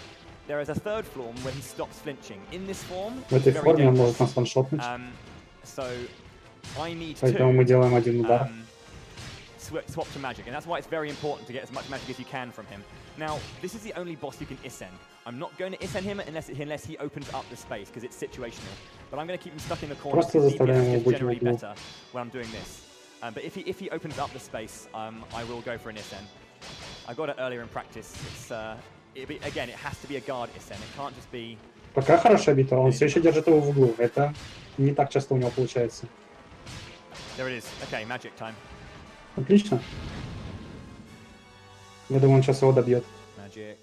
there is a third form where he stops flinching. In this form, В этой it's very форме он dangerous. может нас ваншотнуть, So, I need поэтому мы to делаем один удар. swap to magic, and that's why it's very important to get as much magic as you can from him. Now, this is the only boss you can Isen. I'm not going to Isen him unless he opens up the space, because it's situational. But I'm going to keep him stuck in the corner, Просто because заставляем DPS его gets быть в generally углу. better when I'm doing this. But if he opens up the space, I will go for an Isen. I got it earlier in practice. Again, it has to be a guard Isen. It can't just be... Пока хорошая битва, он все еще держит его в углу. Это не так часто у него получается. There it is. Okay, magic time. Отлично. Я думаю, он сейчас его добьет. Magic.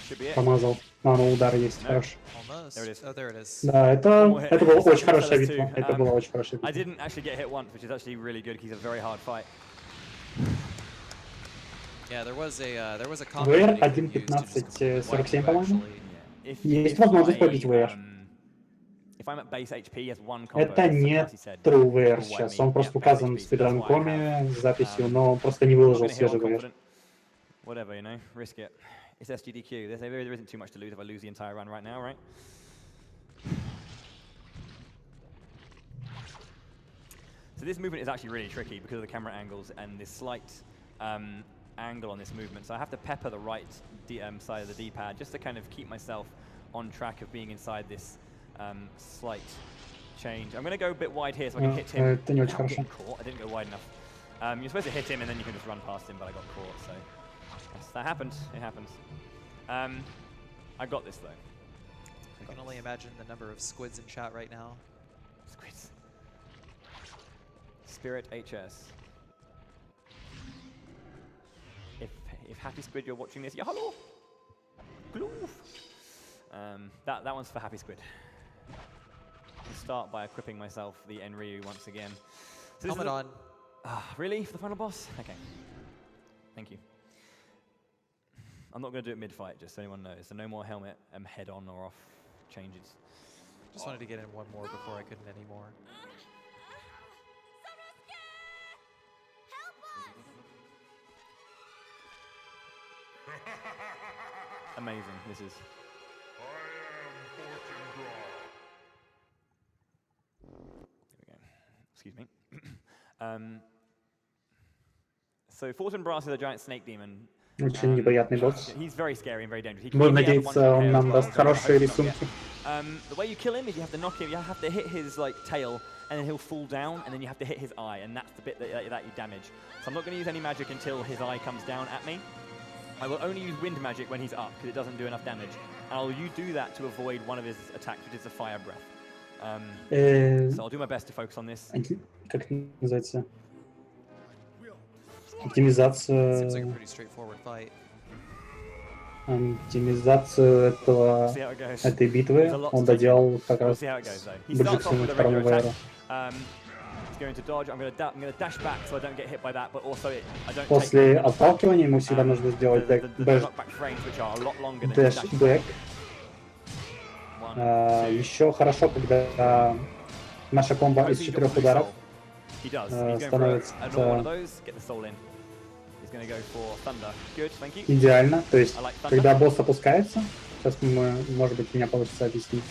Should be it. Помазал. Ну, удар есть, хорош. Almost. There it is. Oh, there it is. Да, это была очень хорошая битва. Это была очень хорошая I битва. didn't actually get hit once, which is actually really good, because he's a very hard fight. Yeah, there was a VR combo that you could use to just 1.15.47, wipe по-моему. actually. Есть возможность побить VR. If I'm at base HP, he has one combo. Это не as he said, True VR will wipe сейчас. me Он at просто base указан HP, в so that's why I have, speedrun.com с записью, но он просто не I'm not выложил gonna hit свежий all VR. confident. Whatever, you know, risk it. It's SGDQ. There isn't too much to lose if I lose the entire run right now, right? So this movement is actually really tricky because of the camera angles and this slight angle on this movement. So I have to pepper the right side of the D-pad just to kind of keep myself on track of being inside this slight change. I'm going to go a bit wide here so I can hit him это не очень without хорошо. getting caught. I didn't go wide enough. You're supposed to hit him and then you can just run past him, but I got caught, so yes, that happened. It happens. I got this though. I can only imagine the number of squids in chat right now. Squids. Spirit HS. If Happy Squid you're watching this, yeah, hello. Gloof. That one's for Happy Squid. I'll start by equipping myself the Enryu once again. So Helmet on. Really? For the final boss? Okay. Thank you. I'm not going to do it mid-fight, just so anyone knows. So no more helmet head-on or off changes. Just wanted to get in one more before I couldn't anymore. Amazing, this is. There we go. Excuse me. So Fortune Brass is a giant snake demon. Очень неприятный босс. He's very scary and very dangerous. He Будем can hit надеяться, out он the нам 1 даст KO, хорошие but hopefully not рисунки. yet. The way you kill him is you have to knock him, you have to hit his like tail, and then he'll fall down, and then you have to hit his eye, and that's the bit that you damage. So I'm not going to use any magic until his eye comes down at me. I will only use wind magic when he's up, because it doesn't do enough damage. And you do that to avoid one of his attacks, which is the fire breath. So I'll do my best to focus on this. Как это называется? Оптимизация... Seems like a pretty straightforward fight. Оптимизацию этой битвы он доделал как раз Баджиксу на втором ВР. После отталкивания ему всегда нужно сделать дэш-бэк. Еще хорошо, когда наша комбо из 4 ударов становится идеально. То есть, когда босс опускается, сейчас может быть, у меня получится объяснить.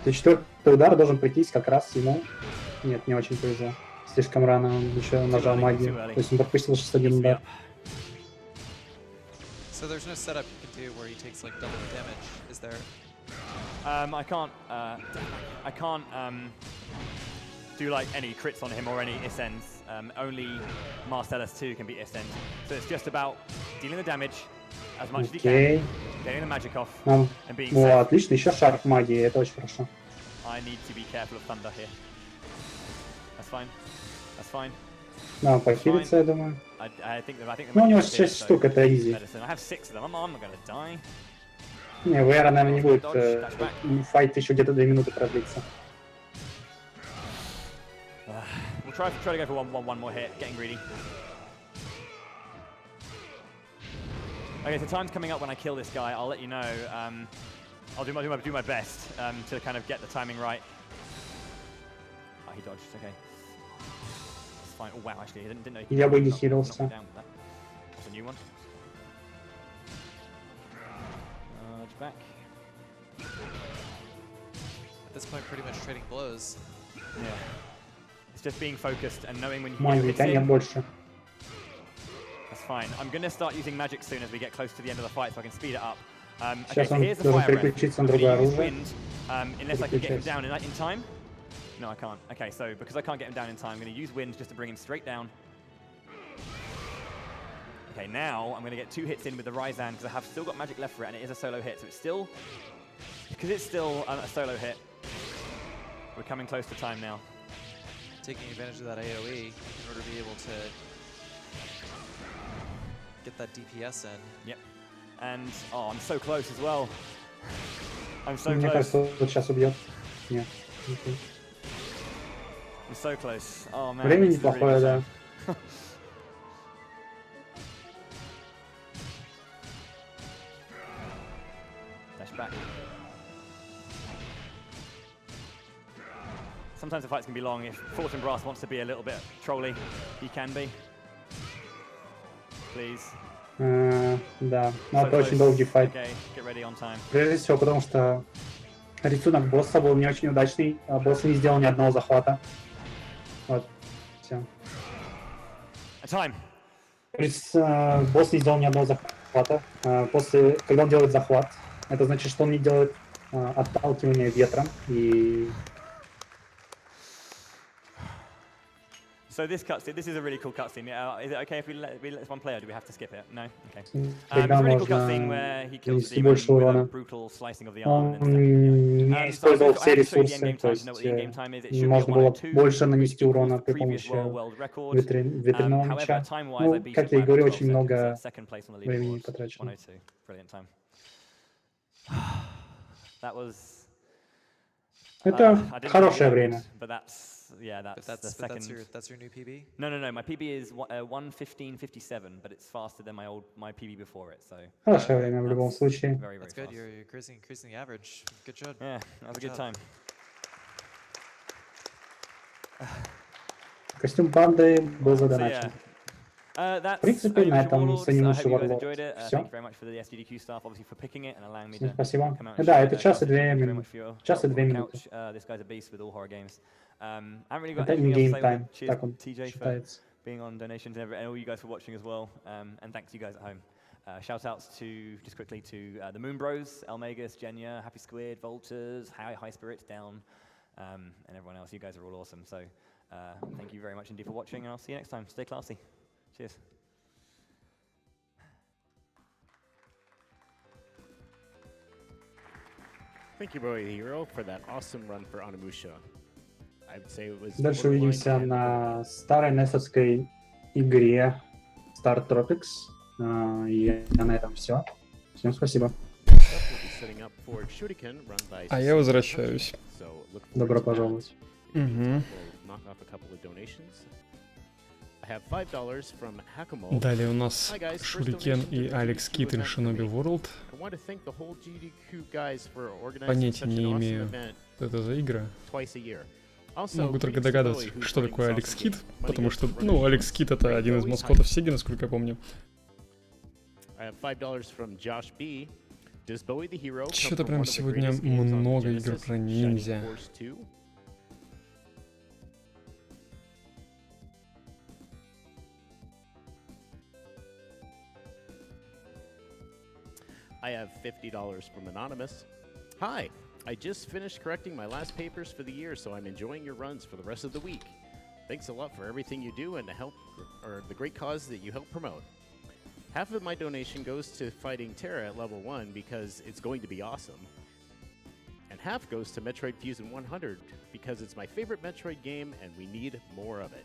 То есть 4-й удар должен прийтись как раз ему. Нет, не очень повезло. Слишком рано он еще нажал магию. То есть он пропустил 6-1 удар. So there's no setup you can do where he takes like double damage, is there? I can't do like any crits on him or any isends. Only Marcellus 2 can be isend. So it's just about dealing the damage as much as you can, getting the magic off, and being safe. Отлично, еще шарф магии, это очень хорошо. I need to be careful of thunder here. That's fine. That's fine. Да, он похилится, я думаю. I think Ну, у него 6 штук, это изи. I have 6 of them. I'm not gonna die. Не, ВР, наверное, не будет. Файт еще где-то 2 минуты продлится. We'll try to go for one more hit, getting greedy. Okay, so time's coming up when I kill this guy. I'll let you know. I'll do my best to kind of get the timing right. Oh, he dodged. Okay. It's fine. Oh wow, actually, I didn't know. Я бы не хилился. That's a new one. Back. At this point, pretty much trading blows. Yeah. It's just being focused and knowing when you Магии нет больше. That's fine. I'm going to start using magic soon as we get close to the end of the fight, so I can speed it up. Сейчас он должен переключиться на другое оружие. Unless I can get him down in time. No, I can't. Okay, so because I can't get him down in time, I'm going to use wind just to bring him straight down. Okay, now I'm going to get 2 hits in with the Ryzan because I have still got magic left for it, and it is a solo hit. So it's still, because it's still a solo hit, we're coming close to time now. Taking advantage of that AoE in order to be able to get that DPS in. Yep. And, oh, I'm so close as well. I'm so Мне close. кажется, вот сейчас убьет. Нет. I'm so close. Oh man. Время неплохое, да. Back. Sometimes the fights can be long. If Fortune Brass wants to be a little bit trolly, he can be. Please. Да, но это очень долгий файт. Okay, get ready on time. Прежде всего, потому что рисунок босса был не очень удачный, а босс не сделал ни одного захвата. Вот, все. Time. Босс не сделал ни одного захвата. После, когда он делает захват, это значит, что он не делает отталкивание ветром и... So this cutscene, this is a really cool cutscene. Is it okay if we let one play, or do we have to skip it? No? Okay. It's a really cool cutscene where he kills the demon with a brutal slicing of the arm. Не использовал все ресурсы, то есть можно было больше нанести урона при помощи ветряного меча. Ну, как я и говорю, очень много времени потрачено. Это хорошее время. Yeah, that's your new PB? No, my PB is 1:15:57, but it's faster than my PB before it. So. Хорошее время в любом случае. Very, very That's good. Fast. You're increasing the average. Good job. Yeah, that was a good time. Костюм панды был задоначен. В принципе, на этом с Onimusha Warlords все. Спасибо. Да, это час и 2 минуты. Час и 2 минуты. Это in-game time, так он считается. being on donations, and all you guys for watching as well. And thanks to you guys at home. Shout outs to, just quickly, to the Moon Bros, Elmagus, Jenya, Happy Squid, Vultures, High Spirits, Down, and everyone else. You guys are all awesome. So thank you very much indeed for watching, and I'll see you next time. Stay classy. Cheers. Thank you, Boy Hero, for that awesome run for Onimusha. I would say it was. Дальше borderline увидимся and- на старой несовской игре Star Tropics. И на этом все. Всем спасибо. We'll be setting up for Shuriken, run by А я возвращаюсь. So look forward Добро to that. пожаловать. Угу. We'll knock off a couple of donations. I have $5 from Hakumo. Далее у нас Hi guys, first Шурикен donation и to the Алекс GDQ Кит и event for Шиноби me. World. I want to thank the whole GDQ guys for organizing Понятия such an не awesome имею, event что это за игра. twice a year. Also, Могу только thanks to догадываться, Bowie, who's что putting такое this Алекс awesome Кит, game. потому Money что, goes to ну, Running Алекс Shoes. Кит это Great один из Bowie, маскотов hi. Сеги, насколько я помню. I have $5 from Josh B. Does Bowie the Hero come Чё-то from прям one of the сегодня greatest games on the много игр Genesis, про Shining ниндзя. Force 2? I have $50 from Anonymous. Hi, I just finished correcting my last papers for the year, so I'm enjoying your runs for the rest of the week. Thanks a lot for everything you do and to help, or the great cause that you help promote. Half of my donation goes to fighting Terra at level 1 because it's going to be awesome. And half goes to Metroid Fusion 100 because it's my favorite Metroid game and we need more of it.